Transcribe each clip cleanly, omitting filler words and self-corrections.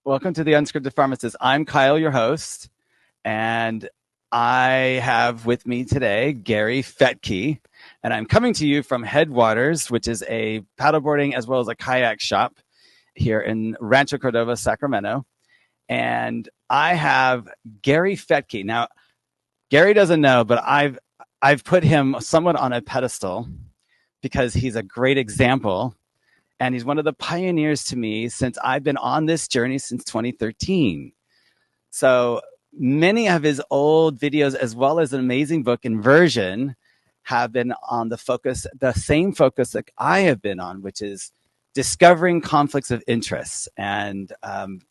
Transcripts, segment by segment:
Welcome to the Unscripted Pharmacist. I'm Kyle, your host, and I have with me today Gary Fetke, and I'm coming to you from Headwaters, which is a paddleboarding as well as a kayak shop here in Rancho Cordova, Sacramento. And I have Gary Fetke. Now, Gary doesn't know, but I've put him somewhat on a pedestal because he's a great example. And he's one of the pioneers to me since I've been on this journey since 2013. So many of his old videos, as well as an amazing book, Inversion, have been on the same focus that I have been on, which is discovering conflicts of interest. And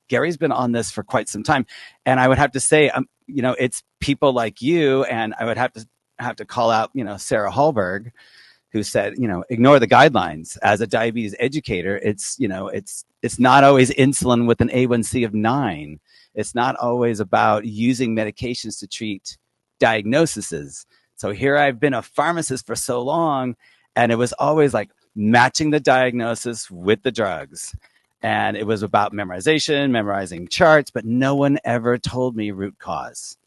Gary's been on this for quite some time. And I would have to say, it's people like you, and I would have to call out, Sarah Hallberg, who said, ignore the guidelines. As a diabetes educator, it's not always insulin with an A1C of 9. It's not always about using medications to treat diagnoses. So here I've been a pharmacist for so long, and it was always like matching the diagnosis with the drugs. And it was about memorizing charts, but no one ever told me root cause.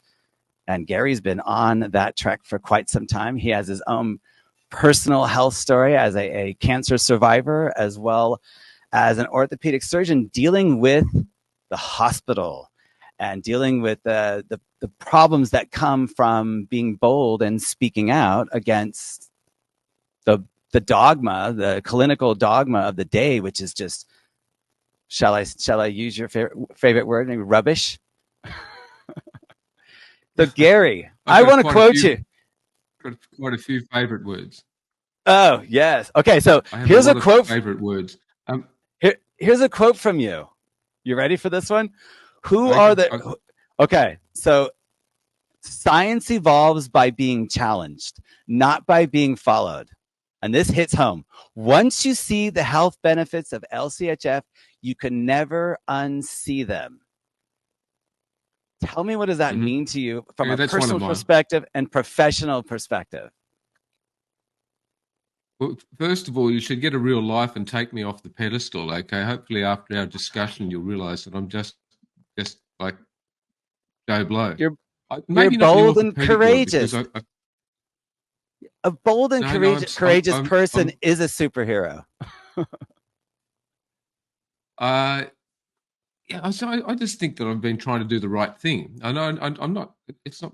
And Gary's been on that trek for quite some time. He has his own personal health story as a cancer survivor, as well as an orthopedic surgeon dealing with the hospital and dealing with the problems that come from being bold and speaking out against the dogma, the clinical dogma of the day, which is just, shall I use your favorite word, maybe rubbish? So Gary, I want to quote you. Quite a few favorite words. Oh, yes. Okay, so here's a quote. Favorite words. Here's a quote from you. You ready for this one? Okay, so science evolves by being challenged, not by being followed. And this hits home. Once you see the health benefits of LCHF, you can never unsee them. Tell me, what does that mean to you from a personal perspective and professional perspective? Well, first of all, you should get a real life and take me off the pedestal, okay? Hopefully after our discussion, you'll realize that I'm just like Joe Blow. You're bold and courageous. A bold and courageous person is a superhero. Yeah, so I just think that I've been trying to do the right thing. I know I'm not. I'm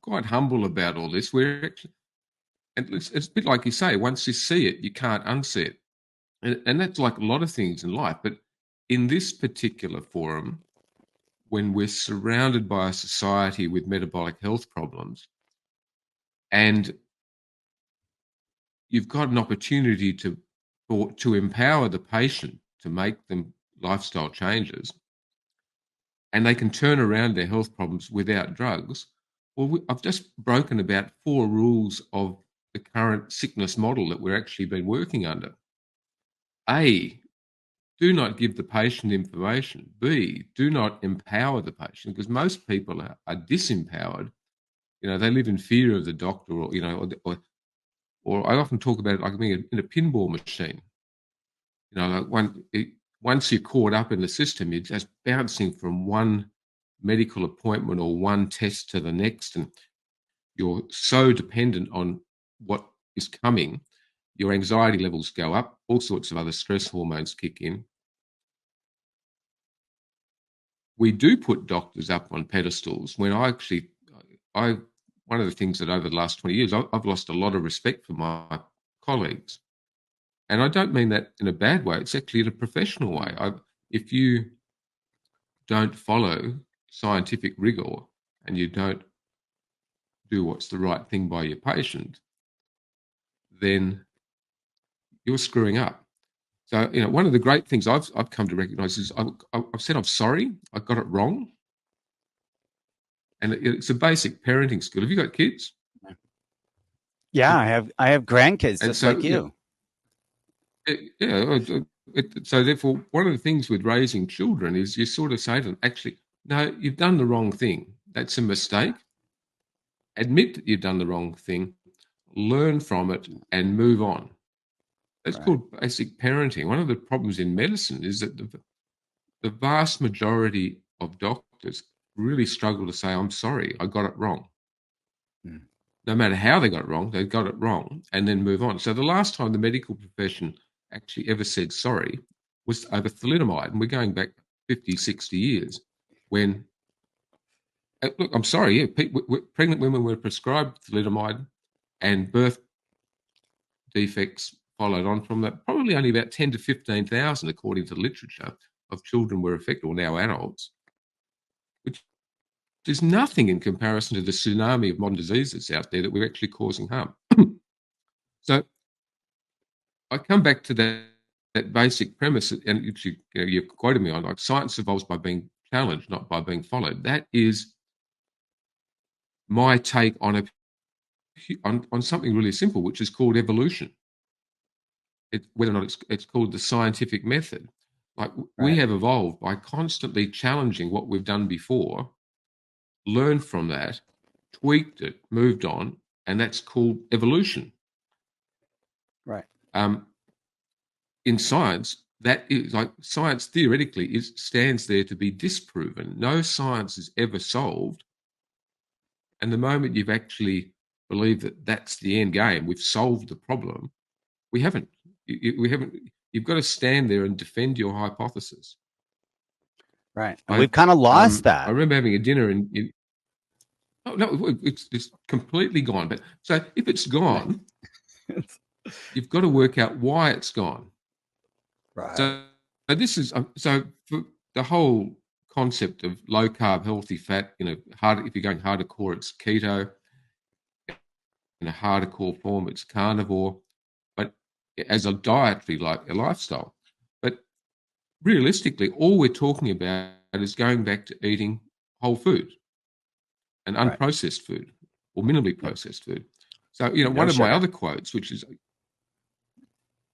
quite humble about all this. It's a bit like you say. Once you see it, you can't unsee it, and that's like a lot of things in life. But in this particular forum, when we're surrounded by a society with metabolic health problems, and you've got an opportunity to empower the patient to make them lifestyle changes, and they can turn around their health problems without drugs. Well, I've just broken about 4 rules of the current sickness model that we're actually been working under. A, do not give the patient information. B, do not empower the patient, because most people are disempowered. They live in fear of the doctor, or I often talk about it like being in a pinball machine. Once you're caught up in the system, you're just bouncing from one medical appointment or one test to the next, and you're so dependent on what is coming. Your anxiety levels go up, all sorts of other stress hormones kick in. We do put doctors up on pedestals when one of the things that over the last 20 years, I've lost a lot of respect for my colleagues. And I don't mean that in a bad way. It's actually in a professional way. If you don't follow scientific rigor and you don't do what's the right thing by your patient, then you're screwing up. So, one of the great things I've come to recognize is I've said I'm sorry, I got it wrong. And it's a basic parenting skill. Have you got kids? Yeah, I have grandkids just like you. So therefore, one of the things with raising children is you sort of say to them, actually, no, you've done the wrong thing. That's a mistake. Admit that you've done the wrong thing, learn from it, and move on. That's Right. called basic parenting. One of the problems in medicine is that the vast majority of doctors really struggle to say, I'm sorry, I got it wrong. Mm. No matter how they got it wrong, they got it wrong and then move on. So the last time the medical profession actually ever said sorry was over thalidomide. And we're going back 50, 60 years when, look, I'm sorry, yeah, pregnant women were prescribed thalidomide and birth defects followed on from that. Probably only about 10 to 15,000, according to the literature, of children were affected, or now adults, which is nothing in comparison to the tsunami of modern diseases out there that we're actually causing harm. So I come back to that basic premise, and you've quoted me on, like, science evolves by being challenged, not by being followed. That is my take on on something really simple, which is called evolution. Whether or not it's called the scientific method. Like, we Right. have evolved by constantly challenging what we've done before, learned from that, tweaked it, moved on, and that's called evolution. Right. In science, that is, like, science theoretically stands there to be disproven. No science is ever solved, and the moment you've actually believed that that's the end game, we've solved the problem, we haven't. We haven't. You've got to stand there and defend your hypothesis. Right. And we've kind of lost I that. remember having a dinner oh no, it's completely gone. But so if it's gone, you've got to work out why it's gone. Right. So this is so for the whole concept of low carb, healthy fat. If you're going hardcore, it's keto. In a hardcore form, it's carnivore. But as a dietary, like a lifestyle. But realistically, all we're talking about is going back to eating whole food and Right. unprocessed food or minimally processed food. So, one of sugar. my other quotes, which is,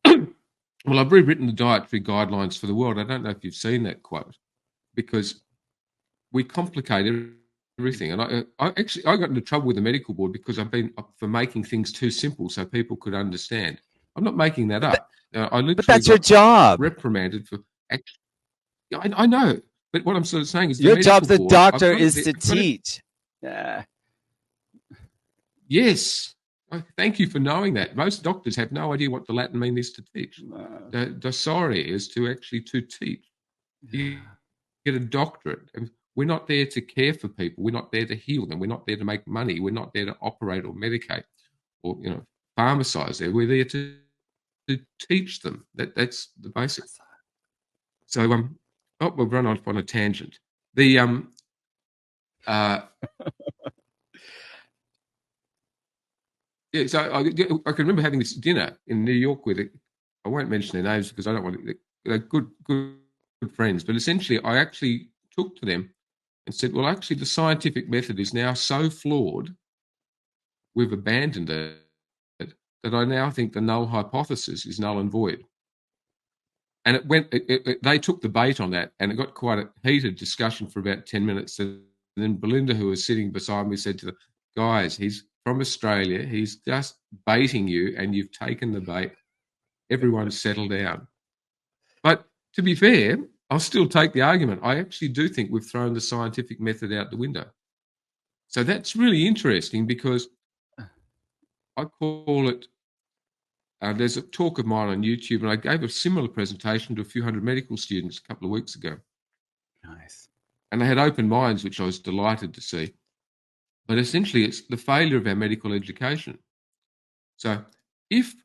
well, I've rewritten the dietary guidelines for the world. I don't know if you've seen that quote, because we complicate everything. And I got into trouble with the medical board because I've been for making things too simple so people could understand. I'm not making that up. I literally But that's your job. reprimanded for. I know, but what I'm sort of saying is the Your job medical as a board. doctor is to teach. Yeah. Yes. Thank you for knowing that. Most doctors have no idea what the Latin mean is to teach. Docere is to actually to teach. You get a doctorate. We're not there to care for people. We're not there to heal them. We're not there to make money. We're not there to operate or medicate or pharmacize them. We're there to teach them. That's the basic. So we've run off on a tangent. The yeah, so I can remember having this dinner in New York with I won't mention their names because I don't want to. They're good friends, but essentially, I actually took to them and said, "Well, actually, the scientific method is now so flawed, we've abandoned it, that I now think the null hypothesis is null and void." And it went. They took the bait on that, and it got quite a heated discussion for about 10 minutes. And then Belinda, who was sitting beside me, said to the guys, "He's from Australia. He's just baiting you, and you've taken the bait. Everyone settle down." But to be fair, I'll still take the argument. I actually do think we've thrown the scientific method out the window. So that's really interesting because I call it, there's a talk of mine on YouTube, and I gave a similar presentation to a few hundred medical students a couple of weeks ago. Nice. And they had open minds, which I was delighted to see. But essentially, it's the failure of our medical education. So if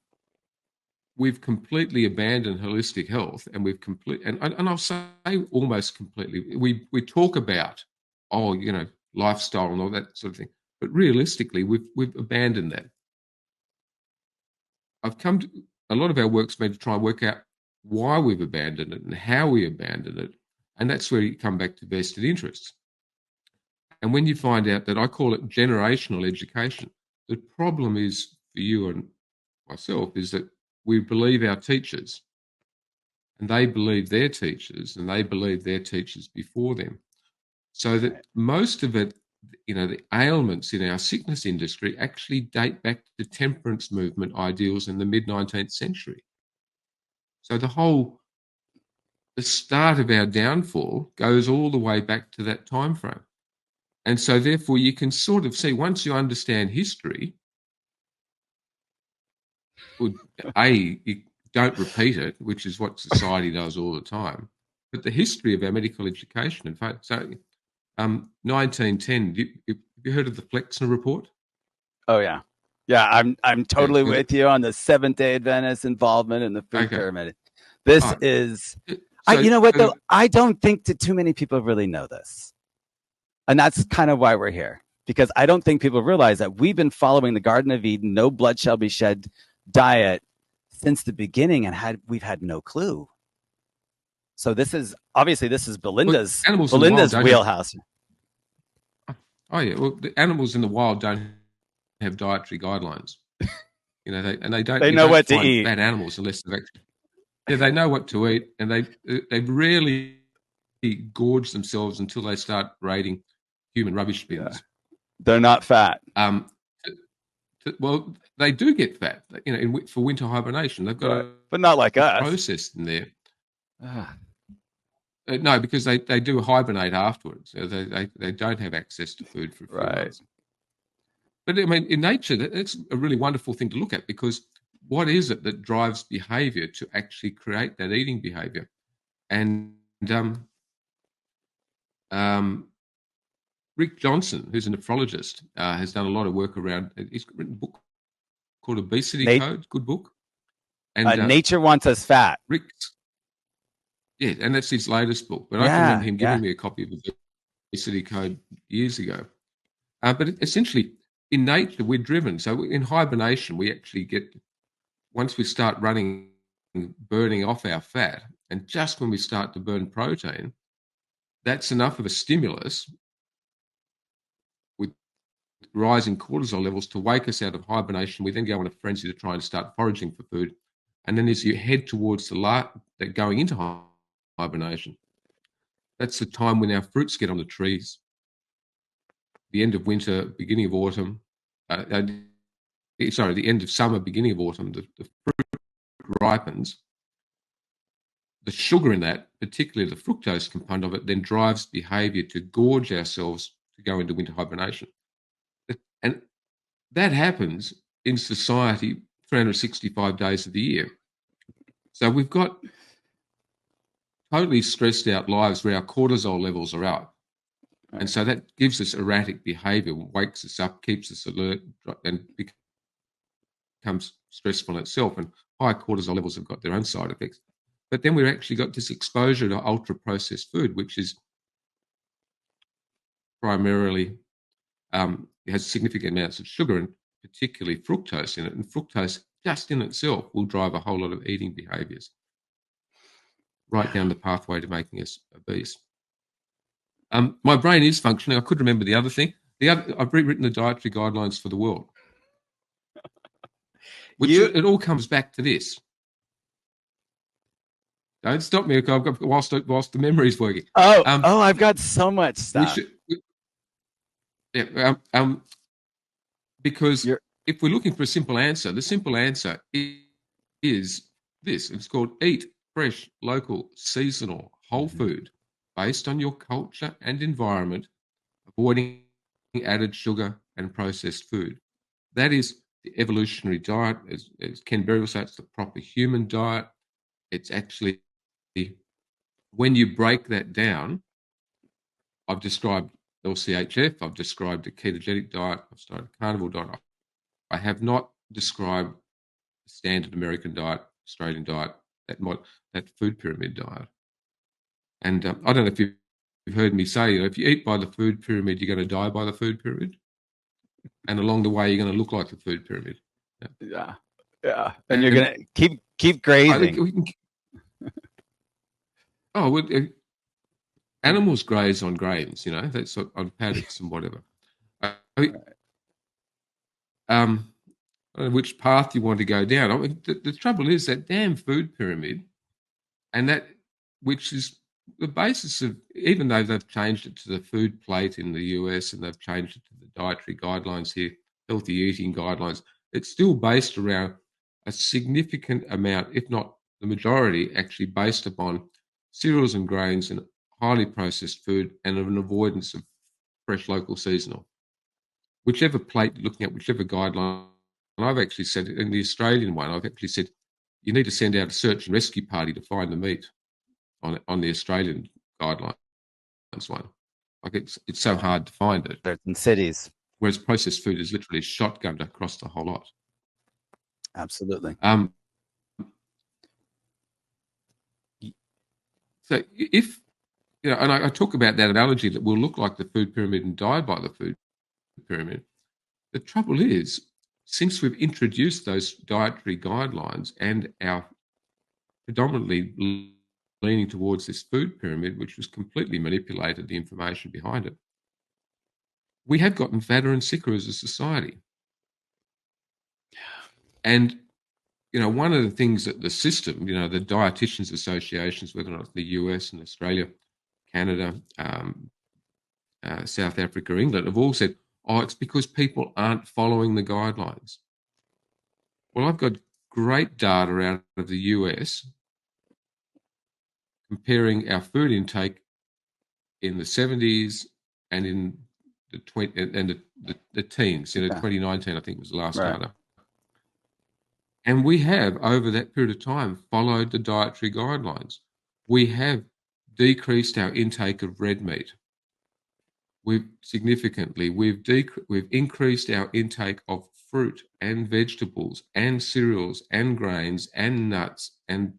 we've completely abandoned holistic health, and we've and I'll say almost completely, we talk about, lifestyle and all that sort of thing, but realistically, we've abandoned that. A lot of our work's been to try and work out why we've abandoned it and how we abandoned it, and that's where you come back to vested interests. And when you find out that, I call it generational education, the problem is for you and myself is that we believe our teachers, and they believe their teachers, and they believe their teachers before them. So that most of it, the ailments in our sickness industry actually date back to temperance movement ideals in the mid-19th century. So the start of our downfall goes all the way back to that time frame. And so therefore you can sort of see, once you understand history, well, you don't repeat it, which is what society does all the time, but the history of our medical education, in fact, so 1910, have you heard of the Flexner Report? Oh yeah. Yeah, I'm totally with you on the Seventh-day Adventist involvement in the food pyramid. This is you know what though? I don't think that too many people really know this. And that's kind of why we're here. Because I don't think people realize that we've been following the Garden of Eden, no blood shall be shed diet since the beginning, and we've had no clue. So this is Belinda's wheelhouse. Oh yeah, well, the animals in the wild don't have dietary guidelines. You know, they don't. They know what to eat. Bad animals unless they've actually. Yeah, they know what to eat, and they've really gorged themselves until they start raiding human rubbish bins. Yeah. They're not fat. Well, they do get fat. You know, for winter hibernation, they've got but not like us. Process in there. No, because they do hibernate afterwards. They don't have access to food for a few months. But I mean, in nature, it's a really wonderful thing to look at, because what is it that drives behavior to actually create that eating behavior? And Rick Johnson, who's a nephrologist, has done a lot of work around. He's written a book called Obesity Code. Good book. And Nature Wants Us Fat. Yeah, and that's his latest book. But I can remember him giving me a copy of the Obesity Code years ago. But essentially, in nature, we're driven. So in hibernation, we actually once we start burning off our fat, and just when we start to burn protein, that's enough of a stimulus with rising cortisol levels to wake us out of hibernation. We then go on a frenzy to try and start foraging for food. And then as you head towards going into hibernation, that's the time when our fruits get on the trees. The end of winter, beginning of autumn, the end of summer, beginning of autumn, the fruit ripens. The sugar in that, particularly the fructose component of it, then drives behavior to gorge ourselves to go into winter hibernation. And that happens in society 365 days of the year. So we've got totally stressed out lives where our cortisol levels are up. And so that gives us erratic behavior, wakes us up, keeps us alert, and becomes stressful in itself. And high cortisol levels have got their own side effects. But then we've actually got this exposure to ultra-processed food, which is primarily has significant amounts of sugar, and particularly fructose in it. And fructose just in itself will drive a whole lot of eating behaviors right down the pathway to making us obese. My brain is functioning. I could remember the other thing. I've rewritten the dietary guidelines for the world. It all comes back to this. Don't stop me whilst the memory's working. I've got so much stuff. Because if we're looking for a simple answer, the simple answer is this. It's called eat fresh, local, seasonal, whole food based on your culture and environment, avoiding added sugar and processed food. That is the evolutionary diet. As Ken Berry will say, it's the proper human diet. It's actually, when you break that down, I've described LCHF, I've described a ketogenic diet, I've described a carnivore diet. I have not described the standard American diet, Australian diet, that food pyramid diet. And I don't know if you've heard me say, if you eat by the food pyramid, you're going to die by the food pyramid. And along the way, you're going to look like the food pyramid. Yeah. And you're going to keep grazing. Animals graze on grains, that's on paddocks and whatever. Which path you want to go down. I mean, the trouble is that damn food pyramid, and that, which is the basis of, even though they've changed it to the food plate in the US and they've changed it to the dietary guidelines here, healthy eating guidelines, it's still based around a significant amount, if not the majority actually based upon cereals and grains and highly processed food and an avoidance of fresh, local, seasonal. Whichever plate you're looking at, whichever guideline, and I've actually said, in the Australian one, I've actually said, you need to send out a search and rescue party to find the meat on the Australian guidelines one. Like it's so hard to find it. In cities. Whereas processed food is literally shotgunned across the whole lot. Absolutely. So if, and I talk about that analogy that will look like the food pyramid and die by the food pyramid. The trouble is, since we've introduced those dietary guidelines and our predominantly leaning towards this food pyramid, which was completely manipulated, the information behind it, we have gotten fatter and sicker as a society. And, one of the things that the system, the dietitians associations, whether or not it's the US and Australia, Canada, South Africa, England, have all said, it's because people aren't following the guidelines. Well, I've got great data out of the US comparing our food intake in the 70s and in the teens. 2019, I think, was the last data. And we have, over that period of time, followed the dietary guidelines. We have decreased our intake of red meat. We've increased our intake of fruit and vegetables and cereals and grains and nuts and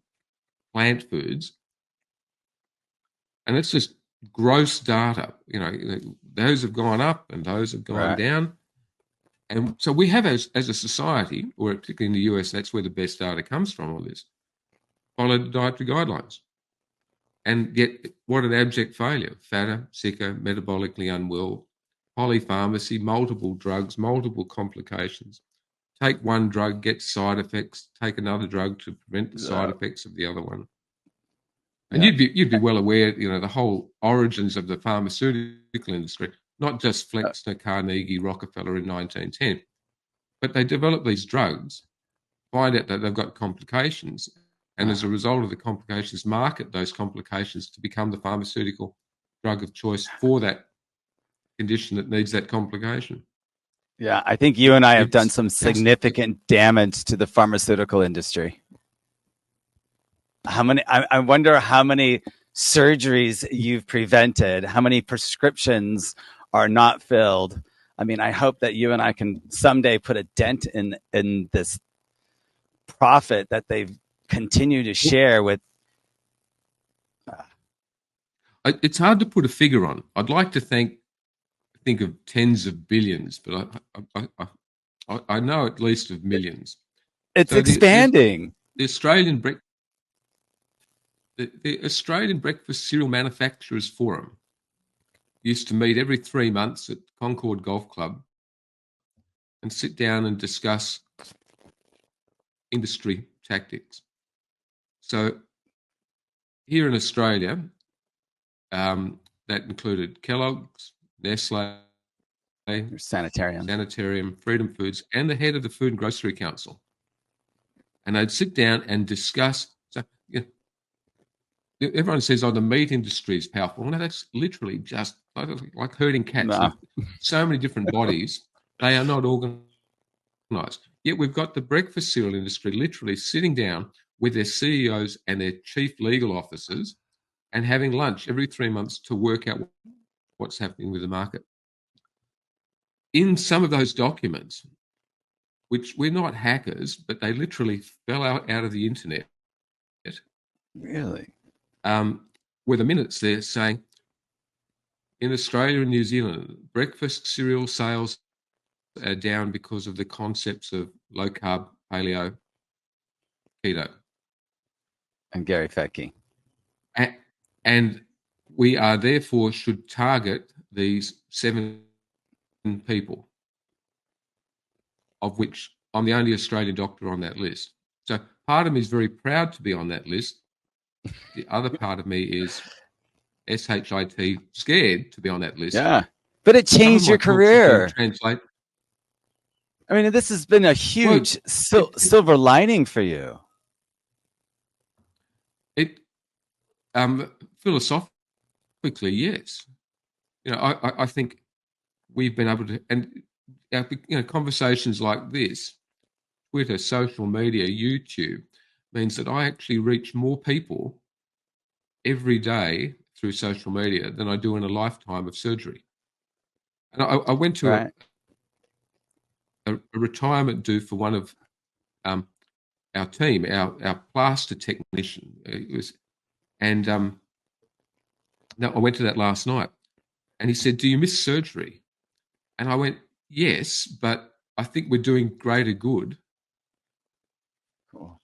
plant foods. And it's just gross data. Those have gone up and those have gone down. And so we have, as a society, or particularly in the US, that's where the best data comes from on this, followed the dietary guidelines. And yet, what an abject failure. Fatter, sicker, metabolically unwell, polypharmacy, multiple drugs, multiple complications. Take one drug, get side effects, take another drug to prevent the side effects of the other one. And you'd be well aware, the whole origins of the pharmaceutical industry, not just Flexner, Carnegie, Rockefeller in 1910, but they develop these drugs, find out that they've got complications, and as a result of the complications, market those complications to become the pharmaceutical drug of choice for that condition that needs that complication. Yeah, I think you and I have done some significant damage to the pharmaceutical industry. I wonder how many surgeries you've prevented, how many prescriptions are not filled. I mean, I hope that you and I can someday put a dent in this profit that they've continued to share with. It's hard to put a figure on. I'd like to think of tens of billions, but I know at least of millions. It's expanding. The Australian Breakfast Cereal Manufacturers Forum used to meet every 3 months at Concord Golf Club and sit down and discuss industry tactics. So here in Australia, that included Kellogg's, Nestle, Sanitarium, Freedom Foods, and the head of the Food and Grocery Council. And they'd sit down and discuss. So, everyone says, the meat industry is powerful. No, that's literally just like herding cats. No. So many different bodies. They are not organised. Yet we've got the breakfast cereal industry literally sitting down with their CEOs and their chief legal officers and having lunch every 3 months to work out what's happening with the market. In some of those documents, which we're not hackers, but they literally fell out of the internet. Really? Were the minutes there saying, in Australia and New Zealand, breakfast cereal sales are down because of the concepts of low-carb, paleo, keto. And Gary Fetke. And we are therefore should target these 7 people, of which I'm the only Australian doctor on that list. So part of me is very proud to be on that list. The other part of me is SHIT scared to be on that list. Yeah, but it changed your career. Translate. I mean, this has been a huge silver lining for you. Philosophically, yes. I think we've been able to, and conversations like this, Twitter, social media, YouTube, means that I actually reach more people every day through social media than I do in a lifetime of surgery. And I went to Right. a retirement do for one of our team, our plaster technician. No, I went to that last night, and he said, "Do you miss surgery?" And I went, "Yes, but I think we're doing greater good." Cool.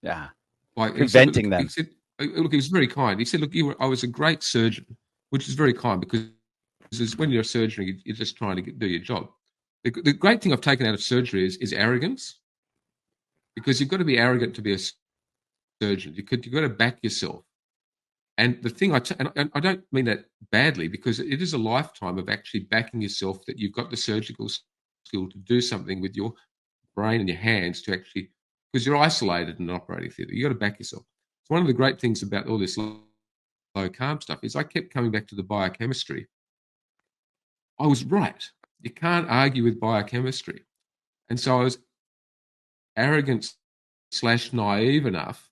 Yeah. Like he said, Preventing them. look, he was very kind. He said, "Look, I was a great surgeon," which is very kind because when you're a surgeon, you're just trying to do your job. The great thing I've taken out of surgery is arrogance, because you've got to be arrogant to be a surgeon. You've got to back yourself. And the thing and I don't mean that badly, because it is a lifetime of actually backing yourself, that you've got the surgical skill to do something with your brain and your hands, to actually, because you're isolated in an operating theatre. You've got to back yourself. It's one of the great things about all this low carb stuff is I kept coming back to the biochemistry. I was right. You can't argue with biochemistry. And so I was arrogant / naive enough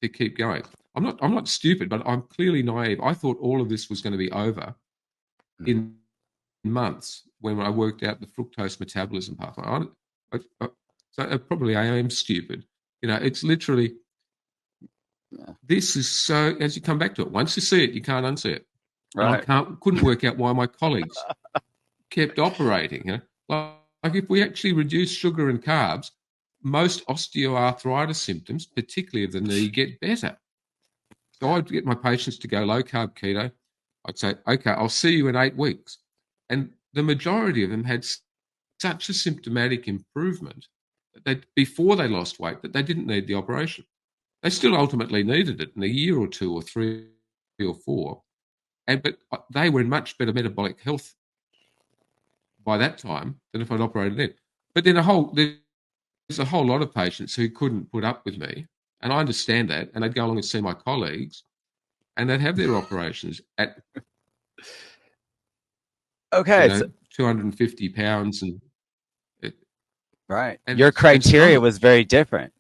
to keep going. I'm not stupid, but I'm clearly naive. I thought all of this was going to be over in months when I worked out the fructose metabolism pathway. So probably I am stupid. It's literally, this is so, as you come back to it, once you see it, you can't unsee it. Right. And I couldn't work out why my colleagues kept operating. Like if we actually reduce sugar and carbs, most osteoarthritis symptoms, particularly of the knee, get better. So I'd get my patients to go low carb keto. I'd say, "Okay, I'll see you in 8 weeks." And the majority of them had such a symptomatic improvement that before they lost weight, that they didn't need the operation. They still ultimately needed it in a year or 2 or 3 or 4. But they were in much better metabolic health by that time than if I'd operated then. But then there's a whole lot of patients who couldn't put up with me, and I understand that, and they'd go along and see my colleagues, and they'd have their operations at Okay. 250 pounds and Right. and Your and criteria struggle. was very different.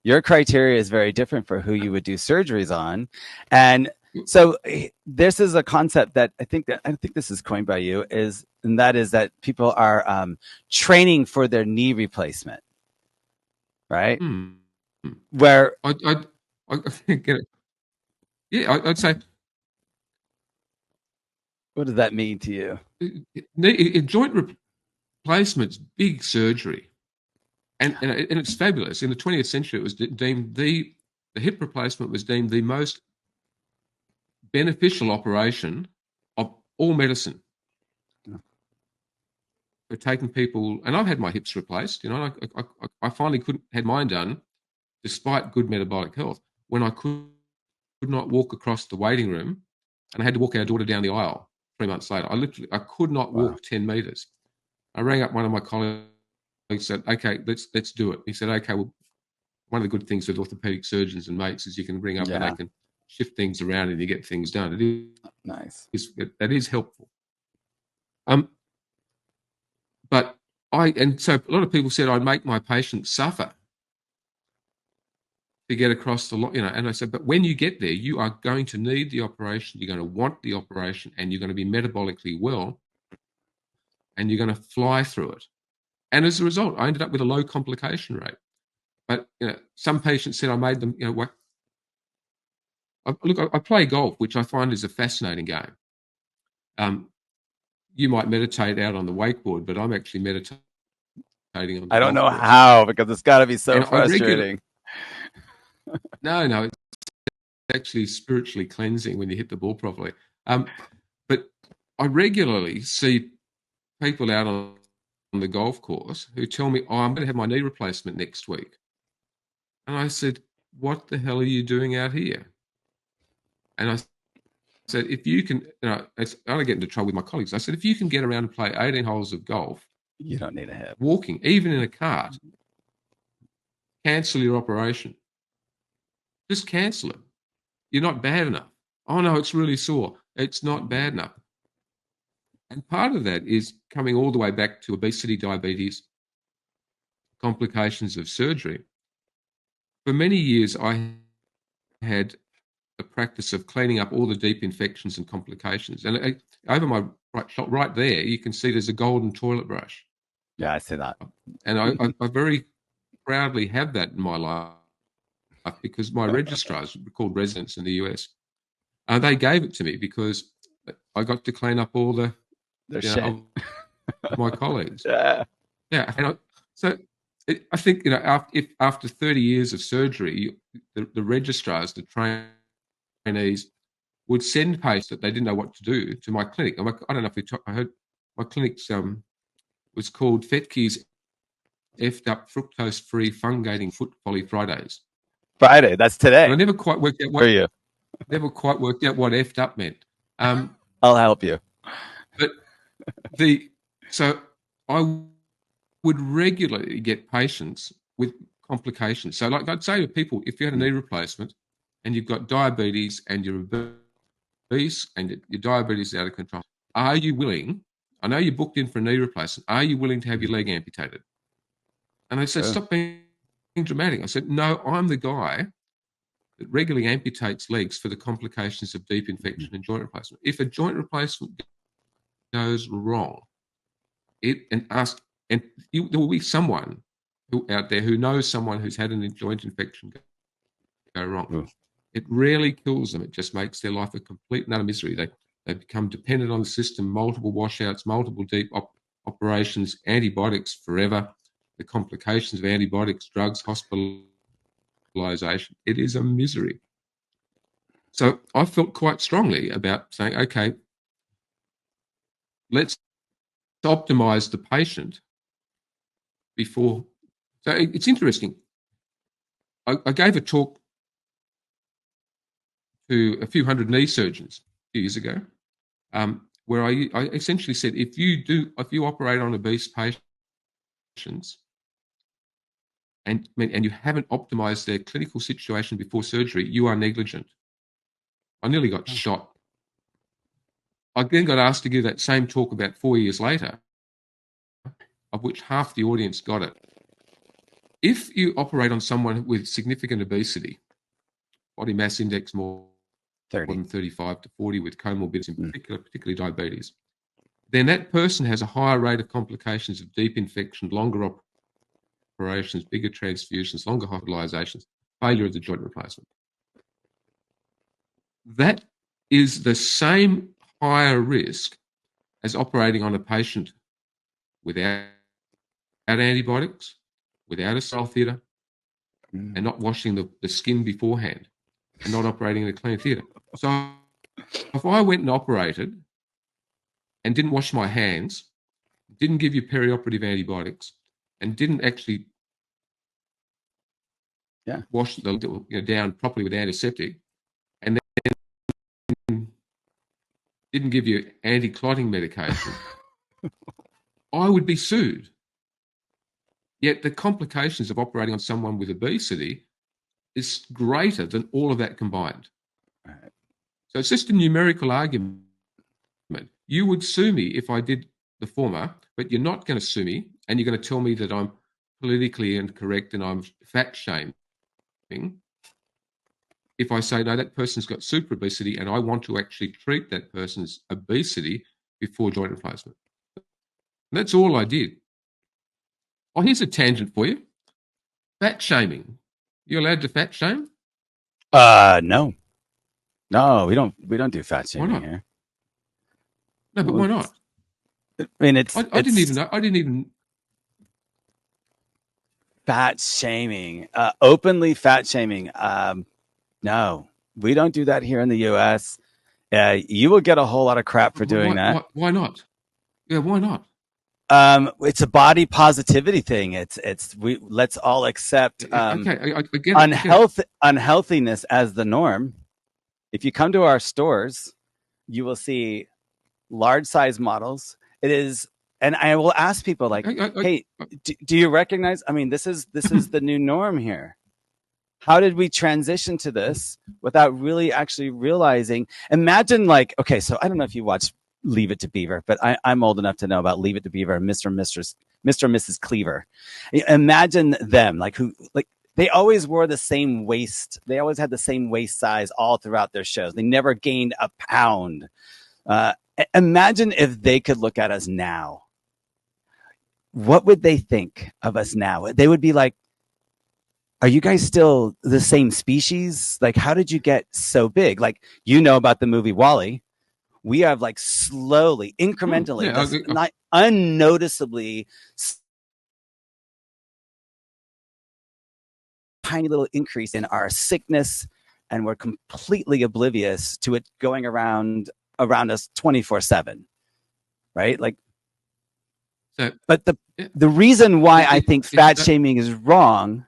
Your criteria is very different for who you would do surgeries on. And so this is a concept that I think this is coined by you, and that is that people are training for their knee replacement, right? Hmm. Where I get it. Yeah, I'd say what does that mean to you? joint replacement's big surgery, and it's fabulous. In the 20th century, it was deemed the hip replacement was deemed the most beneficial operation of all medicine for taking people. And I've had my hips replaced. I finally had mine done, despite good metabolic health, when I could not walk across the waiting room, and I had to walk our daughter down the aisle 3 months later. I could not walk 10 meters. I rang up one of my colleagues, said, "Okay, let's do it." He said, "Okay, well, one of the good things with orthopedic surgeons and mates is you can ring up and they can shift things around and you get things done." Nice. That is helpful. But so a lot of people said I'd make my patients suffer to get across the lot, and I said, but when you get there, you are going to need the operation, you're going to want the operation, and you're going to be metabolically well, and you're going to fly through it. And as a result, I ended up with a low complication rate. But some patients said I made them, I play golf, which I find is a fascinating game. You might meditate out on the wakeboard, but I'm actually meditating on the I don't golf know course. how, because it's got to be so And frustrating. No, it's actually spiritually cleansing when you hit the ball properly. But I regularly see people out on the golf course who tell me, "Oh, I'm going to have my knee replacement next week." And I said, "What the hell are you doing out here?" And I said, "If you can," I get into trouble with my colleagues. I said, "If you can get around and play 18 holes of golf, You don't need a hip. walking, even in a cart, cancel your operation. Just cancel it." You're not bad enough. Oh no, it's really sore. It's not bad enough. And part of that is coming all the way back to obesity, diabetes, complications of surgery. For many years, I had a practice of cleaning up all the deep infections and complications. And over my right shot, right there, you can see there's a golden toilet brush. Yeah, I see that. And I very proudly have that in my life because my registrars, called residents in the US, they gave it to me because I got to clean up all the of my colleagues. Yeah. Yeah. And I think, if after 30 years of surgery, the registrars, the trainees would send patients that they didn't know what to do to my clinic. I don't know if I heard my clinic's was called Fetke's effed up fructose-free fungating foot volley Fridays. Friday, that's today. And I never quite worked out what effed up meant. I'll help you. But so I would regularly get patients with complications. So like I'd say to people, if you had a knee replacement and you've got diabetes and you're obese and your diabetes is out of control, are you willing, I know you're booked in for a knee replacement, are you willing to have your leg amputated? And they said, stop being dramatic. I said, no, I'm the guy that regularly amputates legs for the complications of deep infection and joint replacement. If a joint replacement goes wrong, there will be someone out there who knows someone who's had a joint infection go wrong. Ooh. It rarely kills them. It just makes their life a complete and utter misery. They become dependent on the system, multiple washouts, multiple deep operations, antibiotics forever, the complications of antibiotics, drugs, hospitalization. It is a misery. So I felt quite strongly about saying, okay, let's optimize the patient before. So it's interesting. I gave a talk to a few hundred knee surgeons a few years ago, where I essentially said, if you operate on obese patients and you haven't optimized their clinical situation before surgery, you are negligent. I nearly got shot. I then got asked to give that same talk about 4 years later, of which half the audience got it. If you operate on someone with significant obesity, body mass index more 30. than 35 to 40 with comorbidities, in particularly diabetes, then that person has a higher rate of complications of deep infection, longer operations, bigger transfusions, longer hospitalizations, failure of the joint replacement. That is the same higher risk as operating on a patient without antibiotics, without a cell theatre, and not washing the skin beforehand, and not operating in a clean theatre. So if I went and operated and didn't wash my hands, didn't give you perioperative antibiotics, and didn't actually wash down properly with antiseptic, and then didn't give you anti-clotting medication, I would be sued. Yet the complications of operating on someone with obesity is greater than all of that combined. Right. So it's just a numerical argument. You would sue me if I did the former, but you're not going to sue me, and you're going to tell me that I'm politically incorrect and I'm fat shaming if I say, no, that person's got super obesity and I want to actually treat that person's obesity before joint replacement. And that's all I did. Oh, here's a tangent for you. Fat shaming. You allowed to fat shame? No, we don't do fat shaming here. No, but why not? I mean, I didn't even know. I didn't even. Fat shaming, openly fat shaming. No, we don't do that here in the U.S. You will get a whole lot of crap for doing that. Why not? Yeah, why not? It's a body positivity thing. Let's all accept okay, I get unhealthiness as the norm. If you come to our stores, you will see large size models. It is, and I will ask people like, "Hey, do you recognize? I mean, this is the new norm here. how did we transition to this without really actually realizing? Imagine like, okay, so I don't know if you watch Leave It to Beaver, but I'm old enough to know about Leave It to Beaver and Mr. and Mrs. Cleaver. Imagine them, like who, like they always wore the same waist. They always had the same waist size all throughout their shows. They never gained a pound. Imagine if they could look at us now. What would they think of us now? They would be like, are you guys still the same species? Like, how did you get so big? Like, you know about the movie WALL-E. We have like slowly, incrementally, not unnoticeably tiny little increase in our sickness, and we're completely oblivious to it going around us 24/7, right? Like, but the reason why I think fat shaming is wrong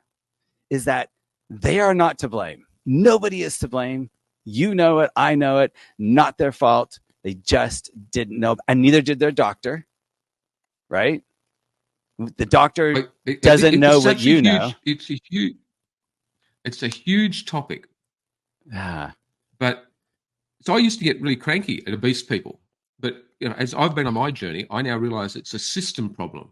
is that they are not to blame. Nobody is to blame. You know it. I know it. Not their fault. They just didn't know, and neither did their doctor, right? The doctor doesn't know what you know. It's a huge topic. But so I used to get really cranky at obese people. But as I've been on my journey, I now realize it's a system problem.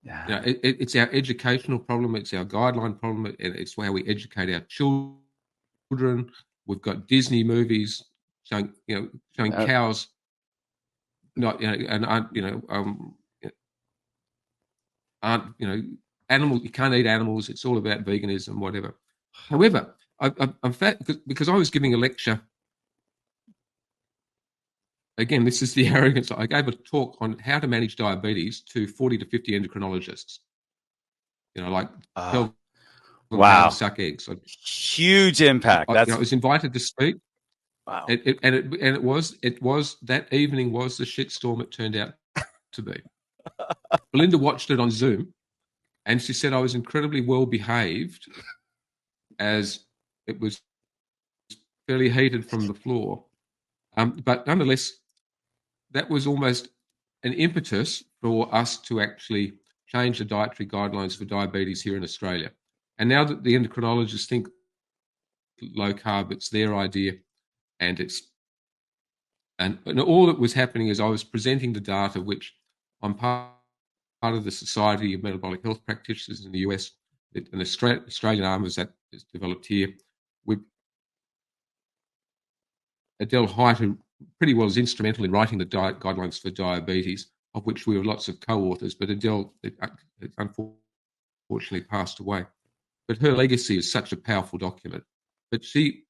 It's our educational problem. It's our guideline problem. It's how we educate our children. We've got Disney movies showing cows not aren't animals. You can't eat animals. It's all about veganism, whatever. However, I'm fat because I was giving a lecture. Again, this is the arrogance. I gave a talk on how to manage diabetes to 40 to 50 endocrinologists. Tell them how to suck eggs. Huge impact. I was invited to speak. Wow. It was that evening was the shitstorm it turned out to be. Belinda watched it on Zoom, and she said I was incredibly well behaved, as it was fairly heated from the floor. But nonetheless, that was almost an impetus for us to actually change the dietary guidelines for diabetes here in Australia. And now that the endocrinologists think low carb, it's their idea, and all that was happening is I was presenting the data, which I'm part of the Society of Metabolic Health Practitioners in the US, an Australian arm is developed here. Adele Hite, who pretty well is instrumental in writing the diet guidelines for diabetes, of which we were lots of co-authors, but Adele unfortunately passed away. But her legacy is such a powerful document. But she,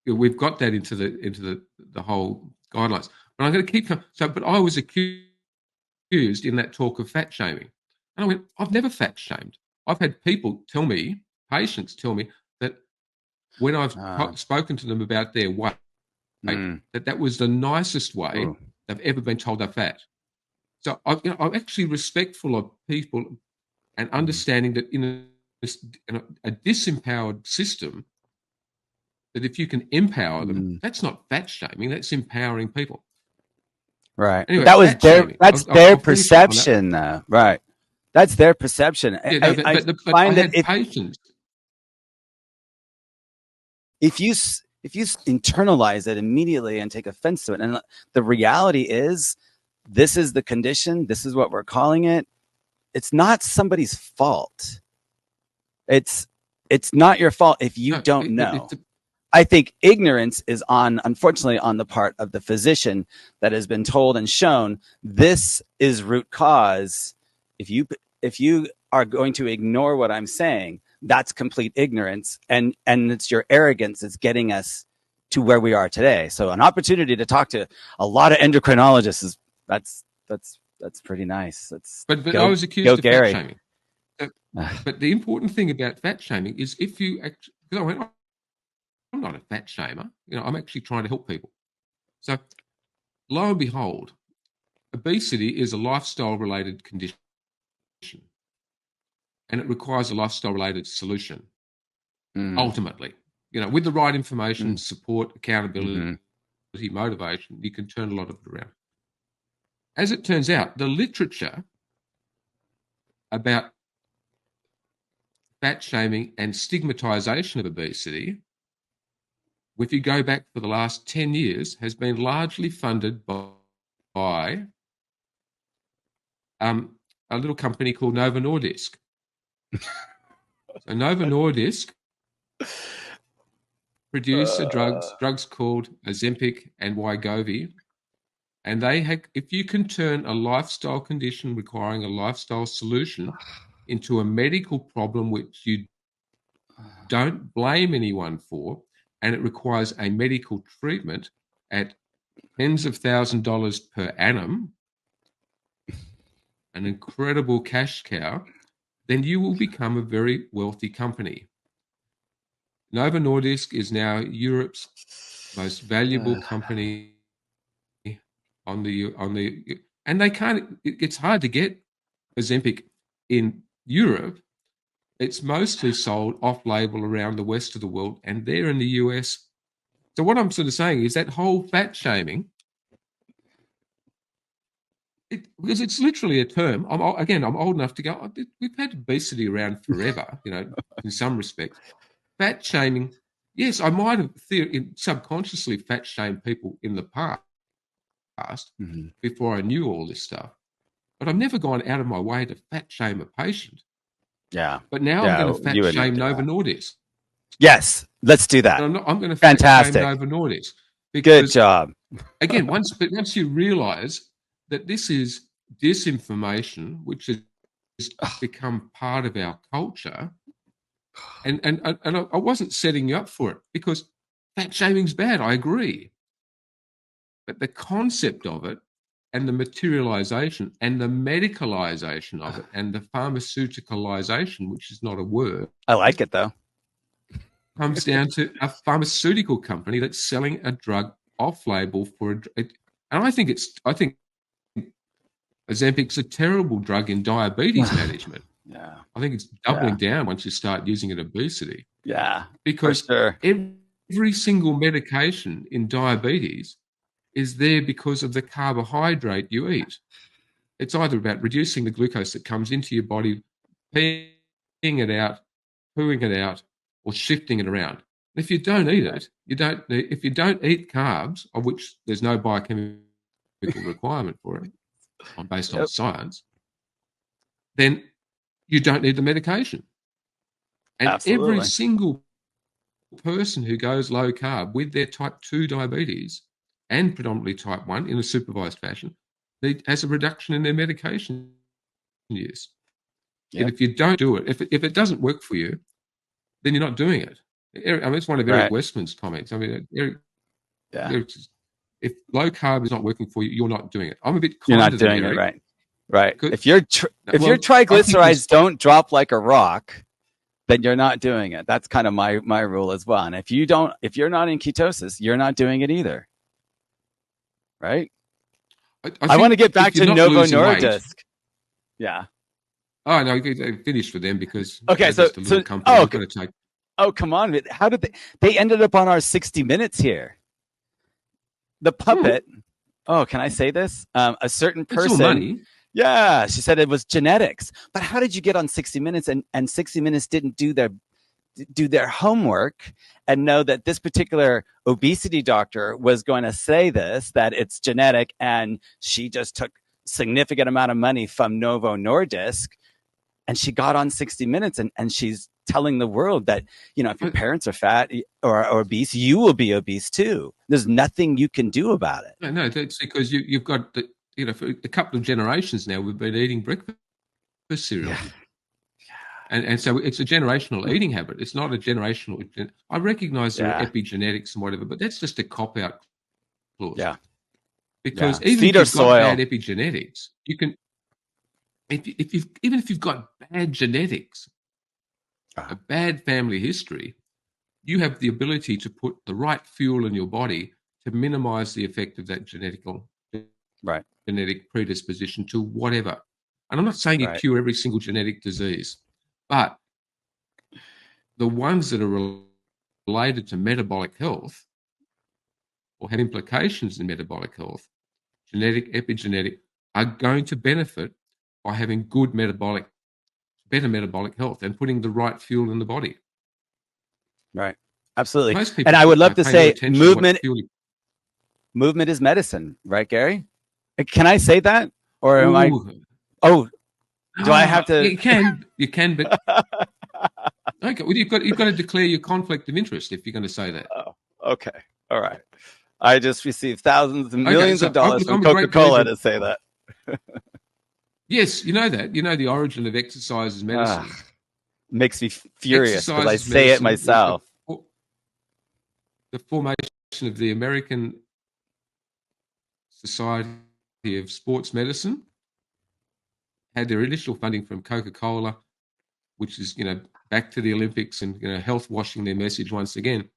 we've got that into the whole guidelines. But I'm going to keep but I was accused in that talk of fat shaming, and I went, I've never fat shamed. I've had people tell me, patients tell me, that when I've spoken to them about their weight, that was the nicest way they've ever been told they're fat. So I'm actually respectful of people and understanding that in a disempowered system, that if you can empower them, that's not fat shaming, that's empowering people. Right. Anyway, that's their perception, though. Right. That's their perception. Yeah, but I had patients. If you internalize it immediately and take offense to it, and the reality is, this is the condition, this is what we're calling it. It's not somebody's fault. It's not your fault if you don't know. I think ignorance is unfortunately on the part of the physician that has been told and shown this is root cause. If you are going to ignore what I'm saying, that's complete ignorance, and it's your arrogance that's getting us to where we are today. So an opportunity to talk to a lot of endocrinologists is that's pretty nice. But I was accused of fat shaming. But the important thing about fat shaming is if you actually, because I went, I'm not a fat shamer. I'm actually trying to help people. So lo and behold, obesity is a lifestyle-related condition, and it requires a lifestyle-related solution. Ultimately, with the right information, support, accountability, motivation, you can turn a lot of it around. As it turns out, the literature about fat shaming and stigmatization of obesity, if you go back for the last 10 years, has been largely funded by a little company called Novo Nordisk. So Novo Nordisk produce drugs called Ozempic and Wegovy, and if you can turn a lifestyle condition requiring a lifestyle solution into a medical problem which you don't blame anyone for, and it requires a medical treatment at tens of $1,000s per annum, an incredible cash cow, then you will become a very wealthy company. Novo Nordisk is now Europe's most valuable company and they can't. It's hard to get Ozempic in Europe. It's mostly sold off-label around the west of the world, and there in the US. So what I'm sort of saying is that whole fat shaming, because it's literally a term. I'm old enough to go, we've had obesity around forever, in some respects. Fat shaming, yes, I might have subconsciously fat shamed people in the past before I knew all this stuff. But I've never gone out of my way to fat shame a patient. Yeah. But now I'm going to fat shame Novo Nordisk. Yes, let's do that. I'm going to fat shame Novo Nordisk. Good job. Again, once you realize that this is disinformation, which has become part of our culture, and I wasn't setting you up for it, because fat shaming's bad. I agree, but the concept of it, and the materialization, and the medicalization of it, and the pharmaceuticalization, which is not a word. I like it though. Comes down to a pharmaceutical company that's selling a drug off-label and I think Ozempic's a terrible drug in diabetes management. Yeah, I think it's doubling down once you start using it in obesity. Yeah, because every single medication in diabetes is there because of the carbohydrate you eat. It's either about reducing the glucose that comes into your body, peeing it out, pooing it out, or shifting it around. If you don't eat it, if you don't eat carbs, of which there's no biochemical requirement for it, based on science, then you don't need the medication. And every single person who goes low carb with their type 2 diabetes, and predominantly type 1 in a supervised fashion, has a reduction in their medication use. Yep. And if you don't do it, if it doesn't work for you, then you're not doing it. I mean, it's one of Eric Westman's comments. I mean, Eric, if low carb is not working for you, you're not doing it. I'm a bit kinder. You're not doing it, right. If your triglycerides don't drop like a rock, then you're not doing it. That's kind of my rule as well. And if you're not in ketosis, you're not doing it either. Right? I want to get back to Novo Nordisk. Yeah. Oh no, I finished for them because just a little company. Oh, come on! How did they ended up on our 60 Minutes here? The puppet. Oh, can I say this? A certain person. It's all money. Yeah, she said it was genetics. But how did you get on 60 Minutes and 60 Minutes didn't do their homework and know that this particular obesity doctor was going to say this, that it's genetic, and she just took significant amount of money from Novo Nordisk, and she got on 60 Minutes and she's telling the world that, if your parents are fat or obese, you will be obese too. There's nothing you can do about it. No, that's because you've got, for a couple of generations now, we've been eating breakfast cereal. Yeah. And so it's a generational eating habit. It's not a generational. I recognize there are epigenetics and whatever, but that's just a cop-out clause. Yeah. Because even if you've got bad epigenetics, you can, even if you've got bad genetics, a bad family history, you have the ability to put the right fuel in your body to minimize the effect of that genetic predisposition to whatever. And I'm not saying you cure every single genetic disease, but the ones that are related to metabolic health or have implications in metabolic health, genetic, epigenetic, are going to benefit by having good metabolic better metabolic health and putting the right fuel in the body. Right. Absolutely. Most people And I would love to pay no say attention to what fuel. movement is medicine, right, Gary? Can I say that? Or am I? Ooh. Oh, do I have Yeah, to? you can, but okay. Well, you've got to declare your conflict of interest if you're going to say that. Oh, okay. All right. I just received thousands and Okay, millions so of dollars look, from I'm a great believer Coca-Cola of, to say that. yes, you know that. You know the origin of exercise as medicine. Makes me furious because Exercise I as say it medicine was myself. the formation of the American Society of Sports Medicine. Had their initial funding from Coca-Cola, which is, back to the Olympics and, health washing their message once again.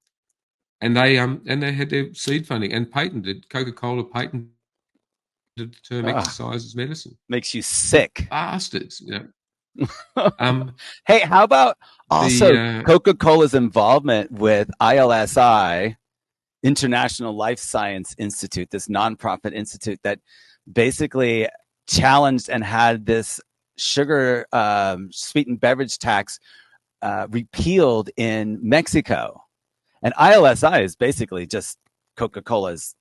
And they had their seed funding and Coca-Cola patented the term exercise as medicine. Makes you sick. Bastards, Hey, how about also Coca-Cola's involvement with ILSI, International Life Science Institute, this nonprofit institute that basically challenged and had this sugar sweetened beverage tax repealed in Mexico. And ILSI is basically just Coca-Cola's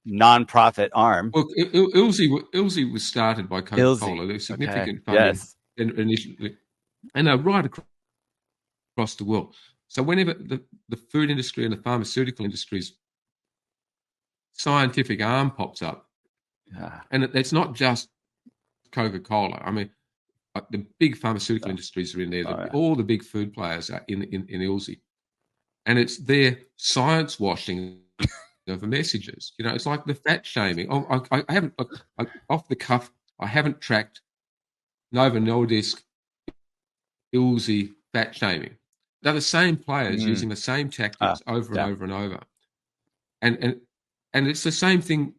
nonprofit arm. Well, ILSI was started by Coca-Cola. There's significant funding initially, and right across the world. So whenever the food industry and the pharmaceutical industry's scientific arm pops up, and it's not just Coca-Cola. I mean, the big pharmaceutical industries are in there. All the big food players are in ILSI. And it's their science washing of messages. It's like the fat shaming. I haven't, off the cuff, I haven't tracked Novo Nordisk, ILSI fat shaming. They're the same players using the same tactics over and over and over. And it's the same thing.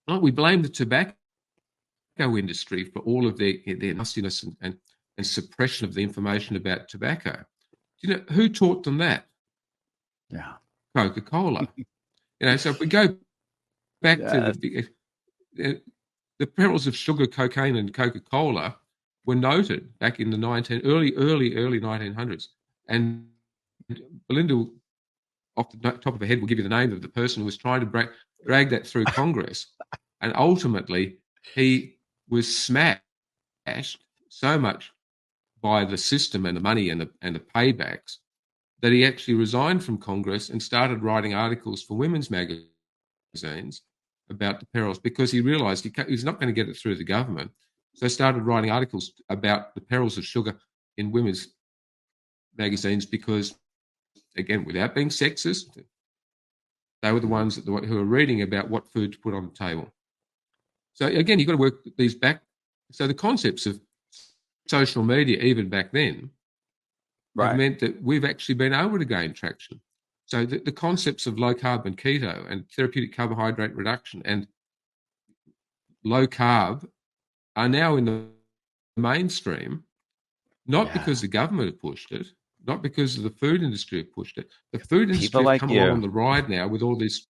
We blame the tobacco industry for all of their nastiness and suppression of the information about tobacco. Do you know who taught them that? Yeah. Coca-Cola. So if we go back to the perils of sugar, cocaine, and Coca-Cola were noted back in the early 1900s. And Belinda, off the top of her head, will give you the name of the person who was trying to drag that through Congress. And ultimately, he was smashed so much by the system and the money and the paybacks that he actually resigned from Congress and started writing articles for women's magazines about the perils, because he realized he's not going to get it through the government. So he started writing articles about the perils of sugar in women's magazines because, again, without being sexist, they were the ones who were reading about what food to put on the table. So again, you've got to work these back. So the concepts of social media, even back then, have meant that we've actually been able to gain traction. So the concepts of low carb and keto and therapeutic carbohydrate reduction and low carb are now in the mainstream, not because the government have pushed it, not because of the food industry have pushed it. The food industry have come along on the ride now with all these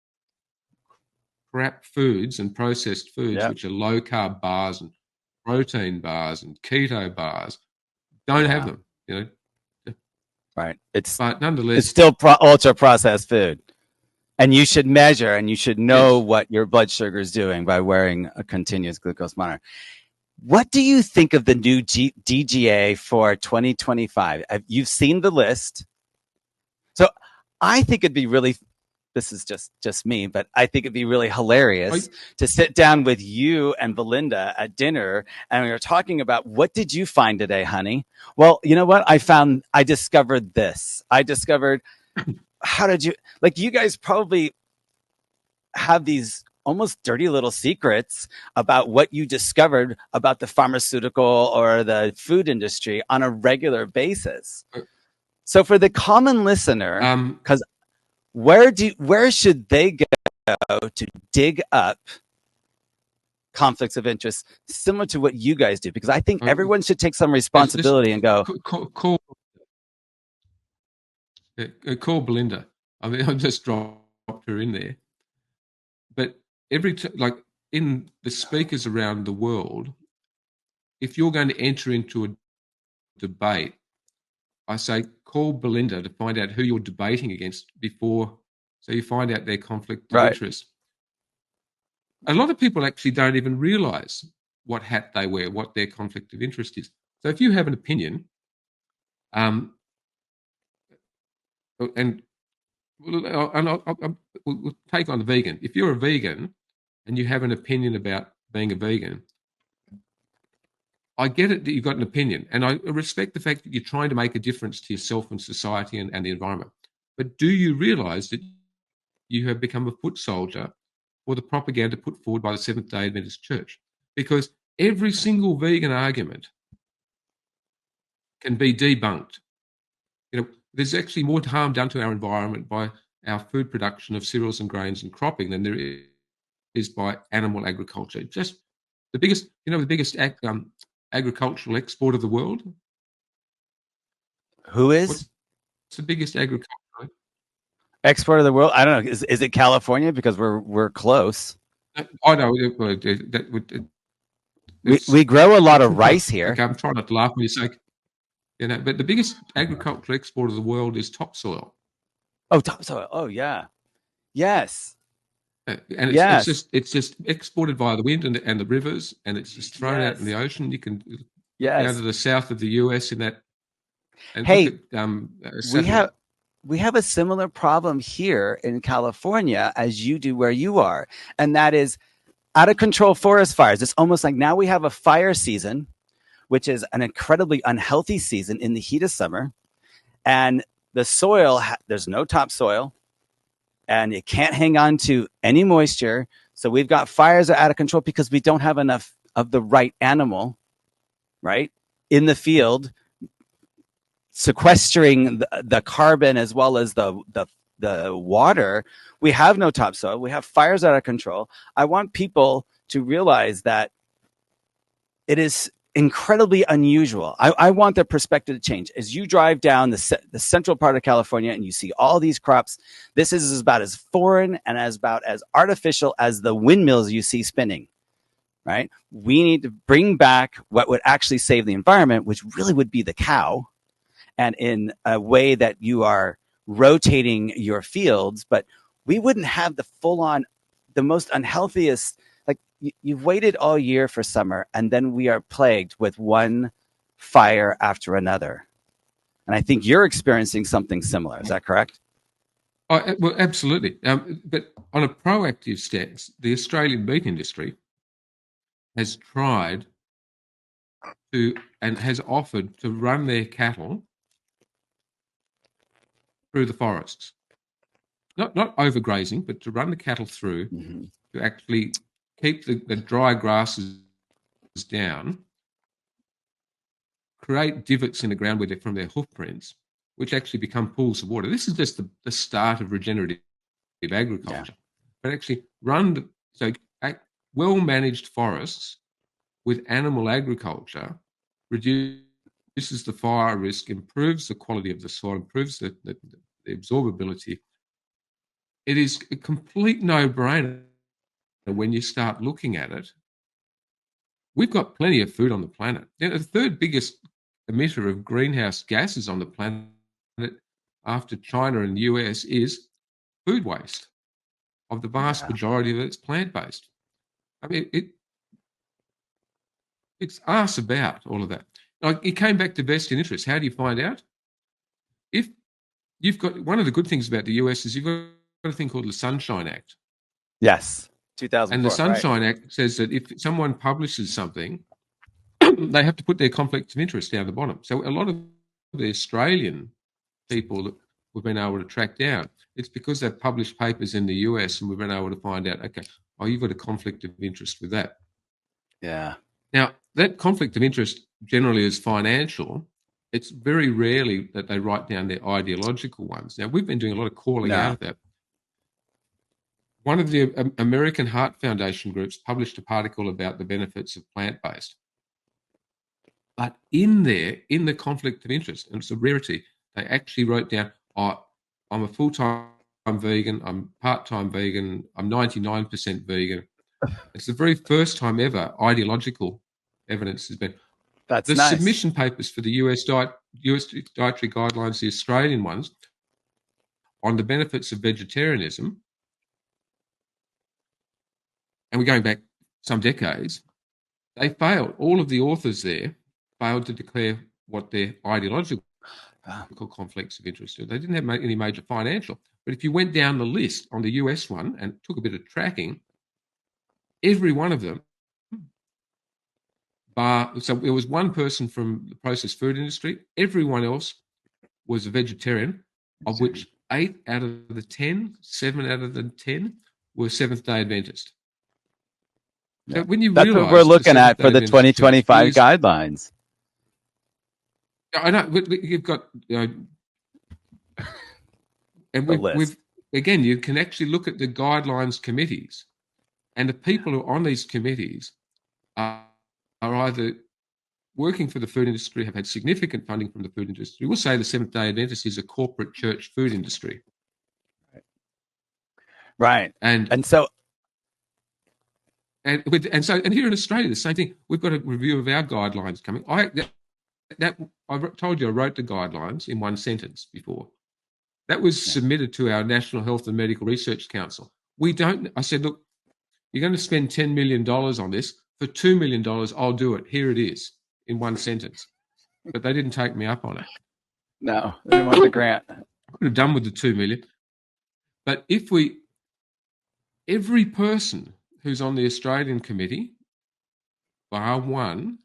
crap foods and processed foods, which are low carb bars and protein bars and keto bars. Don't have them, Right. But nonetheless, it's still ultra processed food. And you should measure and you should know what your blood sugar is doing by wearing a continuous glucose monitor. What do you think of the new DGA for 2025? You've seen the list. So I think it'd be really, this is just me, but I think it'd be really hilarious to sit down with you and Belinda at dinner and we were talking about, what did you find today, honey? Well, you know what? I discovered this. How did you, like, you guys probably have these almost dirty little secrets about what you discovered about the pharmaceutical or the food industry on a regular basis. So for the common listener, because where should they go to dig up conflicts of interest similar to what you guys do? Because I think everyone should take some responsibility and go call Belinda. I mean, I just dropped her in there. But like in the speakers around the world, if you're going to enter into debate, I say call Belinda to find out who you're debating against before, so you find out their conflict of interest. A lot of people actually don't even realize what hat they wear, what their conflict of interest is. So if you have an opinion, and we'll take on the vegan. If you're a vegan and you have an opinion about being a vegan, I get it that you've got an opinion, and I respect the fact that you're trying to make a difference to yourself and society and the environment. But do you realize that you have become a foot soldier for the propaganda put forward by the Seventh-day Adventist Church? Because every single vegan argument can be debunked. There's actually more harm done to our environment by our food production of cereals and grains and cropping than there is by animal agriculture. Just the biggest agricultural export of the world. Who is? What's the biggest agricultural export of the world? I don't know. Is it California? Because we're close. I know. We grow a lot of rice here. Okay, I'm trying not to laugh when you say, but the biggest agricultural export of the world is topsoil. Oh, topsoil. Oh, yeah. Yes. And it's just exported via the wind and the rivers, and it's just thrown out in the ocean. You can down to the south of the US in that. And we have a similar problem here in California as you do where you are, and that is out of control forest fires. It's almost like now we have a fire season, which is an incredibly unhealthy season in the heat of summer, and the soil there's no topsoil. And it can't hang on to any moisture. So we've got fires that are out of control because we don't have enough of the right animal, right, in the field, sequestering the carbon as well as the water. We have no topsoil. We have fires out of control. I want people to realize that it is incredibly unusual. I want their perspective to change. As you drive down the central part of California and you see all these crops, this is about as foreign and about as artificial as the windmills you see spinning, right? We need to bring back what would actually save the environment, which really would be the cow, and in a way that you are rotating your fields, but we wouldn't have the full-on, the most unhealthiest. You've waited all year for summer, and then we are plagued with one fire after another. And I think you're experiencing something similar. Is that correct? Well, absolutely. But on a proactive stance, the Australian meat industry has tried to and has offered to run their cattle through the forests. Not overgrazing, but to run the cattle through to actually keep the dry grasses down, create divots in the ground from their hoof prints, which actually become pools of water. This is just the start of regenerative agriculture. But actually well-managed forests with animal agriculture reduces the fire risk, improves the quality of the soil, improves the absorbability. It is a complete no-brainer. When you start looking at it, we've got plenty of food on the planet. The third biggest emitter of greenhouse gases on the planet after China and the US is food waste. Of the vast majority of it's plant-based. I mean, it's arse about all of that. It came back to vested interest. How do you find out? If you've got, one of the good things about the US is you've got a thing called the Sunshine Act. Yes. 2004, and the Sunshine Act says that if someone publishes something, they have to put their conflict of interest down the bottom. So a lot of the Australian people that we've been able to track down, it's because they've published papers in the US and we've been able to find out, okay, you've got a conflict of interest with that. Yeah. Now, that conflict of interest generally is financial. It's very rarely that they write down their ideological ones. Now, we've been doing a lot of calling out of that. One of the American Heart Foundation groups published a particle about the benefits of plant-based. But in the conflict of interest, and it's a rarity, they actually wrote down, I'm a full-time vegan, I'm part-time vegan, I'm 99% vegan. It's the very first time ever ideological evidence has been. That's the nice. submission papers for the US dietary guidelines, the Australian ones, on the benefits of vegetarianism, and we're going back some decades, they failed. All of the authors there failed to declare what their ideological conflicts of interest are. They didn't have any major financial. But if you went down the list on the US one and took a bit of tracking, every one of them, so there was one person from the processed food industry, everyone else was a vegetarian, of which 8 out of the 10, 7 out of the 10 were Seventh-day Adventist. So when you That's what we're looking at for the 2025 guidelines. I know you've got, and we've again, you can actually look at the guidelines committees, and the people who are on these committees are either working for the food industry, have had significant funding from the food industry. We'll say the Seventh-day Adventist is a corporate church food industry. Right. And so here in Australia, the same thing. We've got a review of our guidelines coming. I told you I wrote the guidelines in one sentence before. That was submitted to our National Health and Medical Research Council. I said, look, you're going to spend $10 million on this. For $2 million, I'll do it. Here it is in one sentence. But they didn't take me up on it. No, they didn't want the grant. I could have done with the $2 million. But every person who's on the Australian committee, bar one,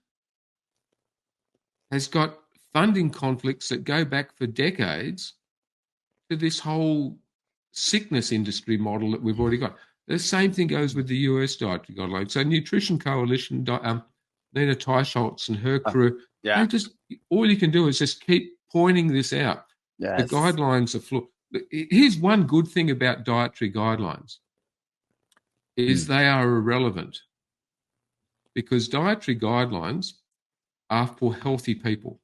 has got funding conflicts that go back for decades to this whole sickness industry model that we've already got. The same thing goes with the US dietary guidelines. So Nutrition Coalition, Nina Teicholz and her crew, all you can do is just keep pointing this out. Yes. The guidelines are flawed. Here's one good thing about dietary guidelines is they are irrelevant, because dietary guidelines are for healthy people.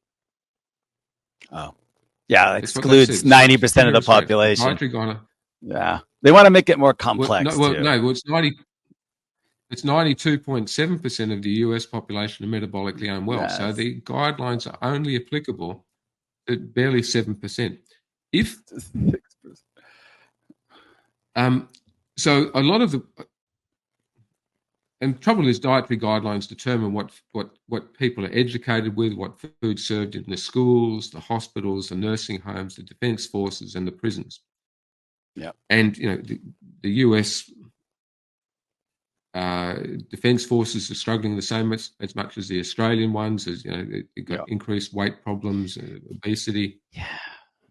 Oh, yeah, it excludes 90% of the population. Dietary guidelines. Yeah, they want to make it more complex. It's 92.7% of the US population are metabolically unwell. Yes. So the guidelines are only applicable to barely 7%. So a lot of and trouble is dietary guidelines determine what people are educated with, what food served in the schools, the hospitals, the nursing homes, the defence forces, and the prisons. Yeah, and the US defence forces are struggling the same as much as the Australian ones. As they've got increased weight problems, obesity,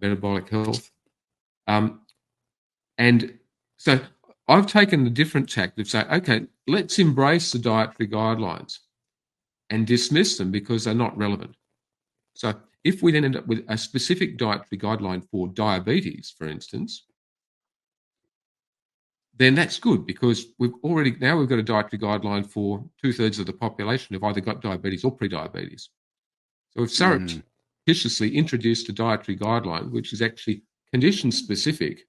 metabolic health, and so I've taken the different tack of saying, okay, let's embrace the dietary guidelines and dismiss them because they're not relevant. So if we then end up with a specific dietary guideline for diabetes, for instance, then that's good, because we've got a dietary guideline for 2/3 of the population who've either got diabetes or pre-diabetes. So we've surreptitiously introduced a dietary guideline which is actually condition specific.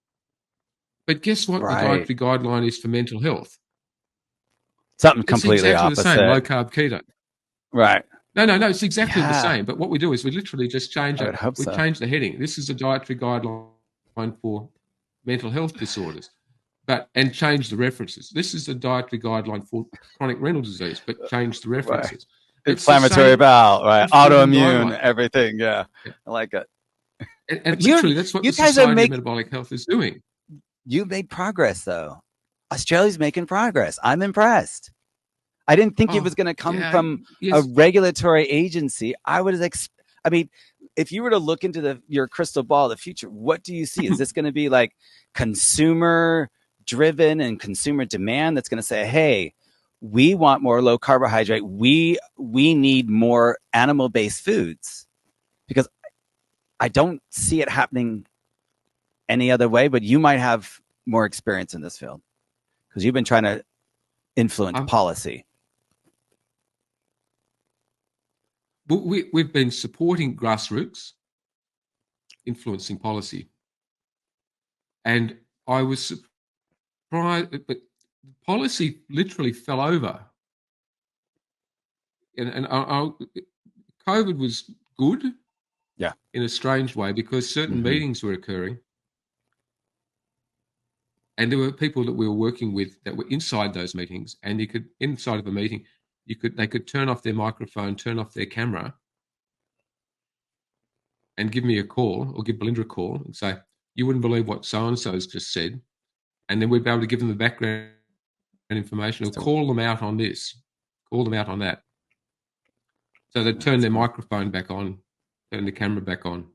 But guess what? Right. The dietary guideline is for mental health. Something completely opposite. It's exactly the same, low carb keto. Right. No, it's exactly the same. But what we do is we literally just change it. We change the heading. This is a dietary guideline for mental health disorders, and change the references. This is a dietary guideline for chronic renal disease, but change the references. Right. Inflammatory bowel, right? Autoimmune, everything. Yeah, I like it. And literally, that's what the Society of Metabolic Health is doing. You've made progress, though. Australia's making progress. I'm impressed. I didn't think it was going to come from a regulatory agency. If you were to look into your crystal ball of the future, what do you see? Is this going to be like consumer driven and consumer demand that's going to say, hey, we want more low carbohydrate. We need more animal based foods? Because I don't see it happening any other way, but you might have more experience in this field because you've been trying to influence policy. We've been supporting grassroots, influencing policy. And I was surprised, but policy literally fell over. And COVID was good in a strange way because certain meetings were occurring. And there were people that we were working with that were inside those meetings, and you could, inside of a meeting, they could turn off their microphone, turn off their camera, and give me a call or give Belinda a call and say, "You wouldn't believe what so-and-so's just said," and then we'd be able to give them the background information or call them out on this, call them out on that. So they'd turn their microphone back on, turn the camera back on,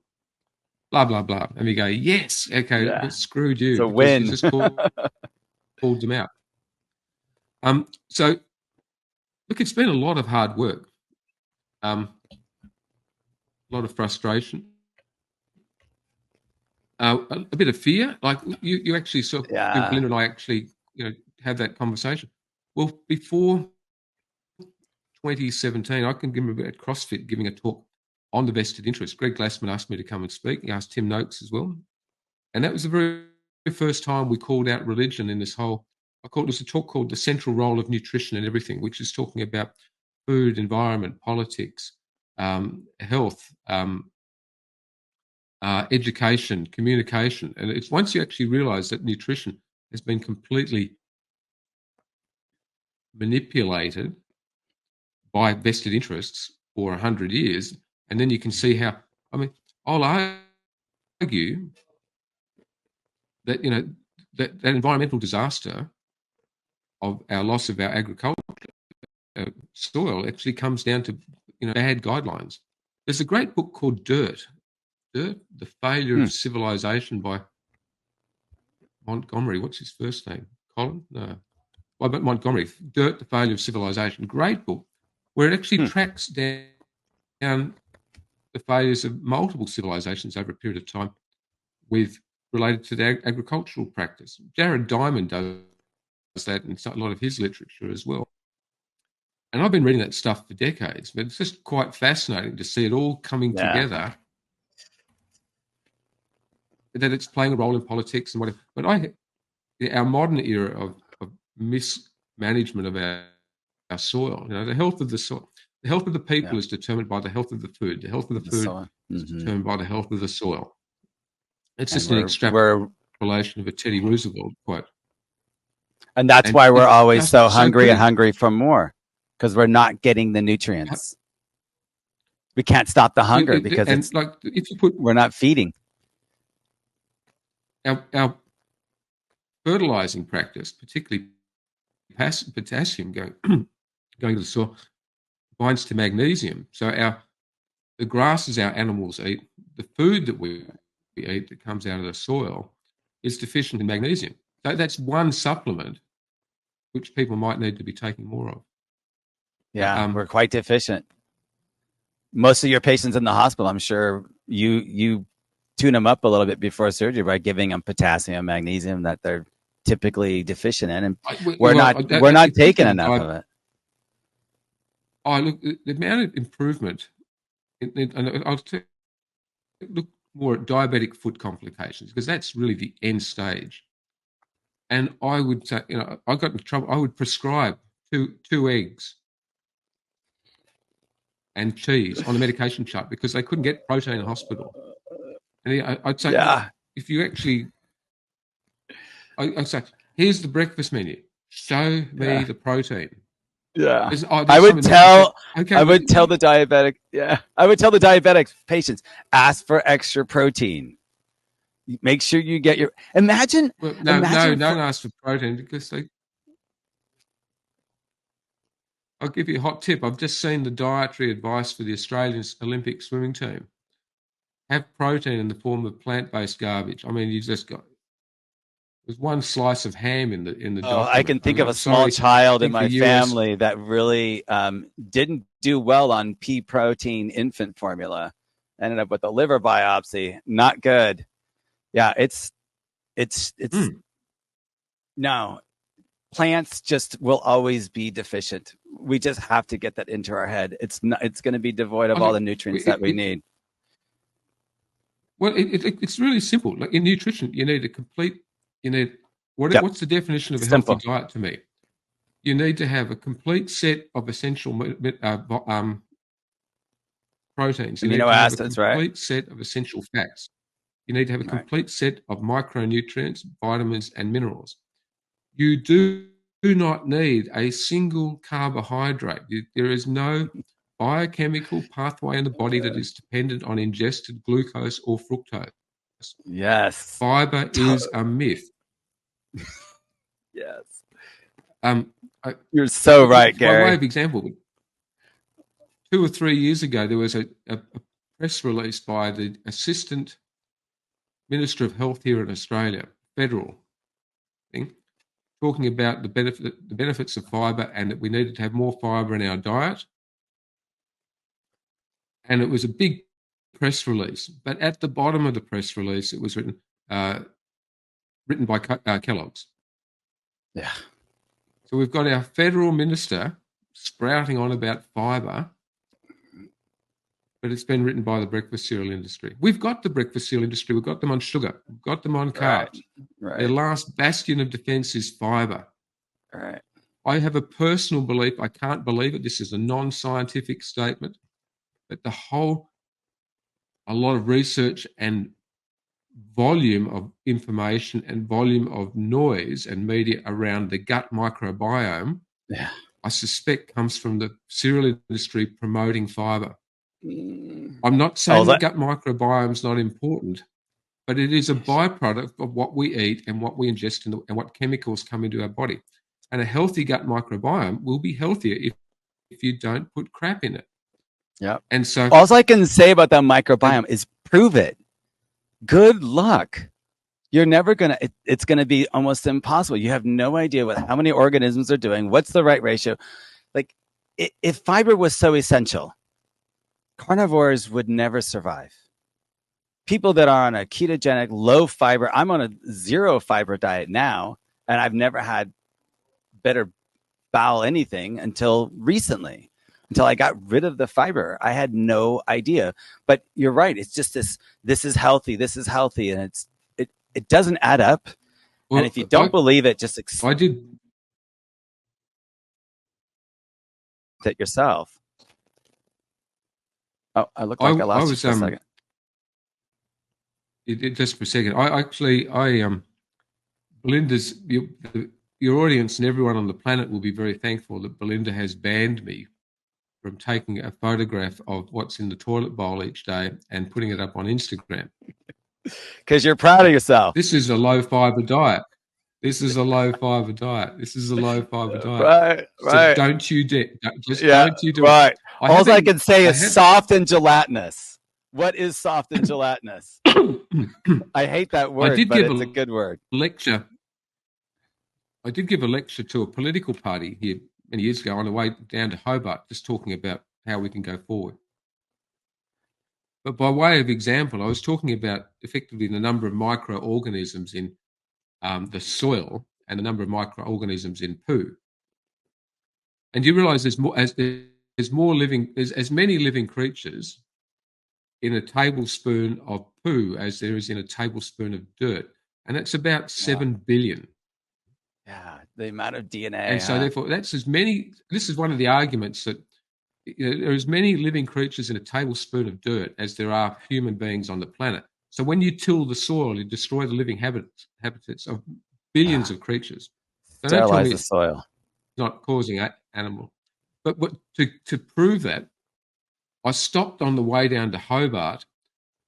blah, blah, blah. And we go, yes, okay, screwed you. It's a win. You just called them out. So, look, it's been a lot of hard work, a lot of frustration, a bit of fear. Like you actually saw, Belinda and I actually, had that conversation. Well, before 2017, I can give him at CrossFit giving a talk on the vested interest. Greg Glassman asked me to come and speak. He asked Tim Noakes as well. And that was the very first time we called out religion in this whole, it was a talk called The Central Role of Nutrition and Everything, which is talking about food, environment, politics, health, education, communication. And it's once you actually realize that nutrition has been completely manipulated by vested interests for 100 years, and then you can see how, I'll argue that, that environmental disaster of our loss of our agriculture soil actually comes down to, bad guidelines. There's a great book called Dirt, The Failure of Civilization by Montgomery. What's his first name? Colin? No. But Montgomery, Dirt, The Failure of Civilization. Great book, where it actually tracks down the failures of multiple civilizations over a period of time related to their agricultural practice. Jared Diamond does that in a lot of his literature as well. And I've been reading that stuff for decades, but it's just quite fascinating to see it all coming together, that it's playing a role in politics and whatever. But our modern era of mismanagement of our soil, the health of the soil, the health of the people is determined by the health of the food. The health of the food is determined by the health of the soil. It's just an extrapolation of a Teddy Roosevelt quote. And that's why we're always so hungry and hungry for more, because we're not getting the nutrients. We can't stop the hunger because it's like we're not feeding. Our fertilizing practice, particularly potassium going to the soil, binds to magnesium. So the grasses our animals eat, the food that we eat that comes out of the soil, is deficient in magnesium. So that's one supplement which people might need to be taking more of. Yeah, we're quite deficient. Most of your patients in the hospital, I'm sure you tune them up a little bit before surgery by giving them potassium, magnesium that they're typically deficient in, and we're not taking enough of it. Oh, look, the amount of improvement, and I'll look more at diabetic foot complications, because that's really the end stage. And I would say, I got into trouble. I would prescribe two eggs and cheese on the medication chart because they couldn't get protein in the hospital. And I'd say, if you actually, I'd say, here's the breakfast menu. Show me the protein. Yeah, I would tell the diabetic. Yeah, I would tell the diabetic patients, ask for extra protein. Make sure you get your. Imagine. Well, don't ask for protein because I'll give you a hot tip. I've just seen the dietary advice for the Australian Olympic swimming team. Have protein in the form of plant-based garbage. I mean, you just got. There's one slice of ham in the document. I can think of a small child in my family that really didn't do well on pea protein infant formula. Ended up with a liver biopsy. Not good. Yeah, it's no. Plants just will always be deficient. We just have to get that into our head. It's going to be devoid of all the nutrients that we need. Well, it's really simple. Like in nutrition, you need a complete. You need what's the definition of a healthy diet to me? You need to have a complete set of essential proteins. You need Amino to have acids, a right? complete set of essential fats. You need to have a complete set of micronutrients, vitamins, and minerals. You do not need a single carbohydrate. There is no biochemical pathway in the body that is dependent on ingested glucose or fructose. Yes. Fiber is a myth. Yes. You're so right, Gary. By way of example, 2 or 3 years ago, there was a press release by the Assistant Minister of Health here in Australia, federal thing, talking about the benefits of fibre and that we needed to have more fibre in our diet. And it was a big press release. But at the bottom of the press release, it was written by Kellogg's. Yeah. So we've got our federal minister sprouting on about fibre, but it's been written by the breakfast cereal industry. We've got the breakfast cereal industry. We've got them on sugar. We've got them on carbs. Right. Their last bastion of defense is fibre. Right. I have a personal belief, I can't believe it, this is a non-scientific statement, but a lot of research and volume of information and volume of noise and media around the gut microbiome, I suspect comes from the cereal industry promoting fibre. I'm not saying the gut microbiome is not important, but it is a byproduct of what we eat and what we ingest and what chemicals come into our body. And a healthy gut microbiome will be healthier if you don't put crap in it. Yeah. And so all I can say about that microbiome is prove it. Good luck. You're never going to, it's going to be almost impossible. You have no idea how many organisms are doing, what's the right ratio. Like, if fiber was so essential, carnivores would never survive. People that are on a ketogenic, low fiber, I'm on a zero fiber diet now, and I've never had better bowel anything until recently, until I got rid of the fiber. I had no idea. But you're right. It's just this is healthy, and it doesn't add up. Well, and if you don't believe it, just I did it yourself. Oh, I look like I lost you for a second. Just for a second. Belinda's, your audience and everyone on the planet will be very thankful that Belinda has banned me from taking a photograph of what's in the toilet bowl each day and putting it up on Instagram. Because you're proud of yourself. This is a low fiber diet. Right. So don't you dare. Don't you do it. All I can say is soft and gelatinous. What is soft and gelatinous? I hate that word, but it's a good word. I did give a lecture to a political party here many years ago on the way down to Hobart, just talking about how we can go forward. But by way of example, I was talking about effectively the number of microorganisms in the soil and the number of microorganisms in poo. And you realise there's as many living creatures in a tablespoon of poo as there is in a tablespoon of dirt, and that's about 7 billion. Yeah, the amount of DNA. And so therefore, that's as many. This is one of the arguments that there are as many living creatures in a tablespoon of dirt as there are human beings on the planet. So when you till the soil, you destroy the living habitats of billions of creatures. So sterilize the soil. Not causing animal. But to prove that, I stopped on the way down to Hobart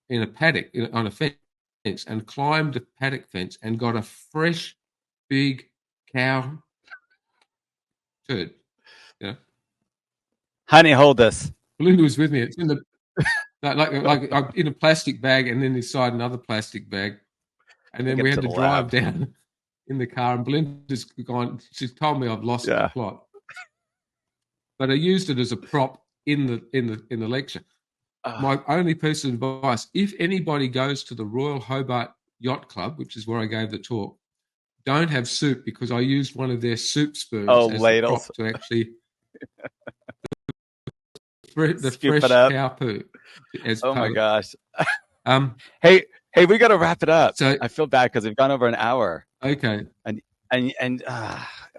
in a paddock on a fence and climbed the paddock fence and got a fresh, big cow turd. You know? Honey, hold this. Belinda was with me. It's in the like in a plastic bag, and then inside another plastic bag, and then we had to drive down in the car. And Belinda's gone. She's told me I've lost the plot, but I used it as a prop in the lecture. My only piece of advice: if anybody goes to the Royal Hobart Yacht Club, which is where I gave the talk, don't have soup, because I used one of their soup spoons as ladles. the prop to actually the fresh cow poo. My gosh. Hey, we got to wrap it up. So I feel bad because we've gone over an hour. Okay. And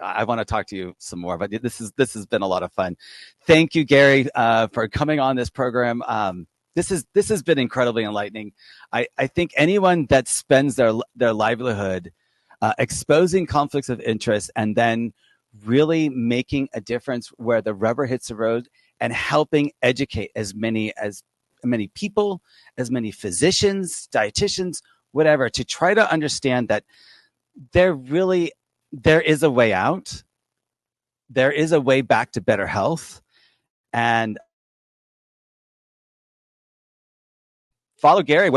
I want to talk to you some more, but this has been a lot of fun. Thank you, Gary, for coming on this program. This has been incredibly enlightening. I think anyone that spends their livelihood exposing conflicts of interest and then really making a difference where the rubber hits the road and helping educate as many people, as many physicians, dietitians, whatever, to try to understand that there is a way out. There is a way back to better health. And follow Gary.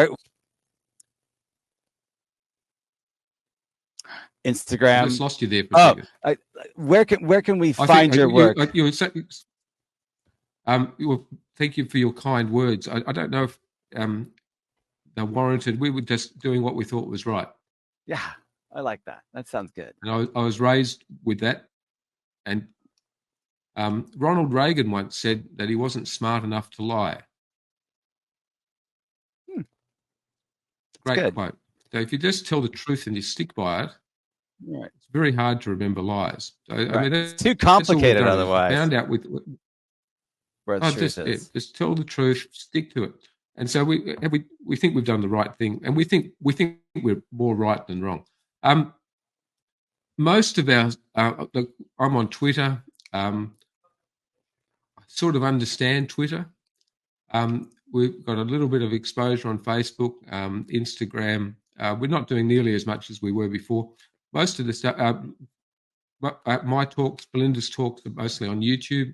Instagram. I just lost you there for a second. Where can we find your work? Thank you for your kind words. I don't know if they're warranted. We were just doing what we thought was right. Yeah, I like that. That sounds good. And I was raised with that. And Ronald Reagan once said that he wasn't smart enough to lie. Great quote. So if you just tell the truth and you stick by it, right, it's very hard to remember lies. So, right. I mean, it's too complicated otherwise. Found out with where the truth is. Just tell the truth, stick to it. And so we think we've done the right thing, and we think we're more right than wrong. Most of our look, I'm on Twitter. I sort of understand Twitter. We've got a little bit of exposure on Facebook, Instagram. We're not doing nearly as much as we were before. Most of the stuff, my talks, Belinda's talks, are mostly on YouTube.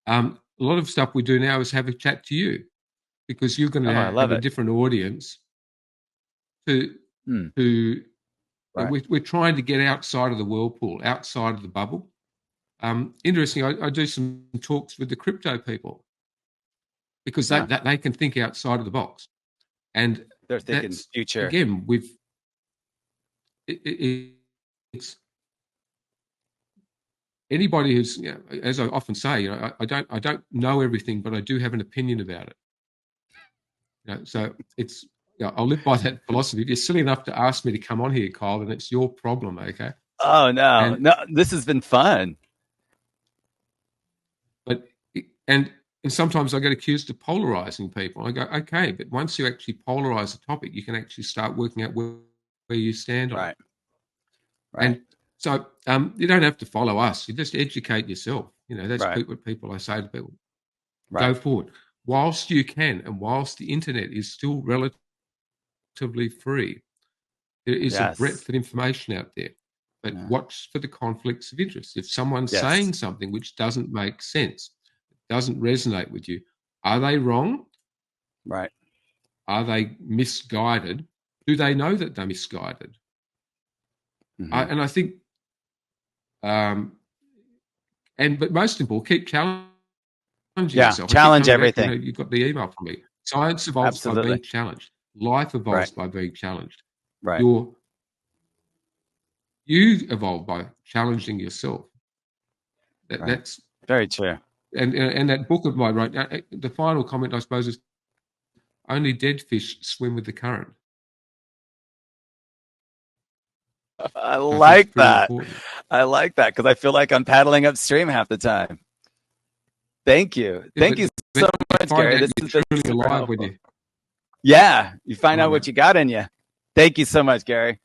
A lot of stuff we do now is have a chat to you, because you're going to have a different audience. Right. We're trying to get outside of the whirlpool, outside of the bubble. Interesting, I do some talks with the crypto people, because they can think outside of the box, and they're thinking future. Again, it's anybody who's, as I often say, I don't know everything, but I do have an opinion about it. So it's, I'll live by that philosophy. If you're silly enough to ask me to come on here, Kyle, then it's your problem, okay? Oh no, this has been fun. And sometimes I get accused of polarizing people. I go, okay, but once you actually polarize a topic, you can actually start working out where you stand on it. Right. And so you don't have to follow us. You just educate yourself. That's what people I say to people. Go forward. Whilst you can, and whilst the internet is still relatively free, there is a breadth of information out there. But watch for the conflicts of interest. If someone's saying something which doesn't make sense, doesn't resonate with you, are they wrong? Right. Are they misguided? Do they know that they're misguided? Mm-hmm. And I think, but most important, keep challenging yourself. Challenge everything. You got the email from me. Science evolves by being challenged. Life evolves by being challenged. Right. You evolve by challenging yourself. That's very true. And that book of mine, the final comment, I suppose, is only dead fish swim with the current. I like that. I like that, because I feel like I'm paddling upstream half the time. Thank you. Thank you so much, Gary. This is truly alive when you. Yeah, you find out what you got in you. Thank you so much, Gary.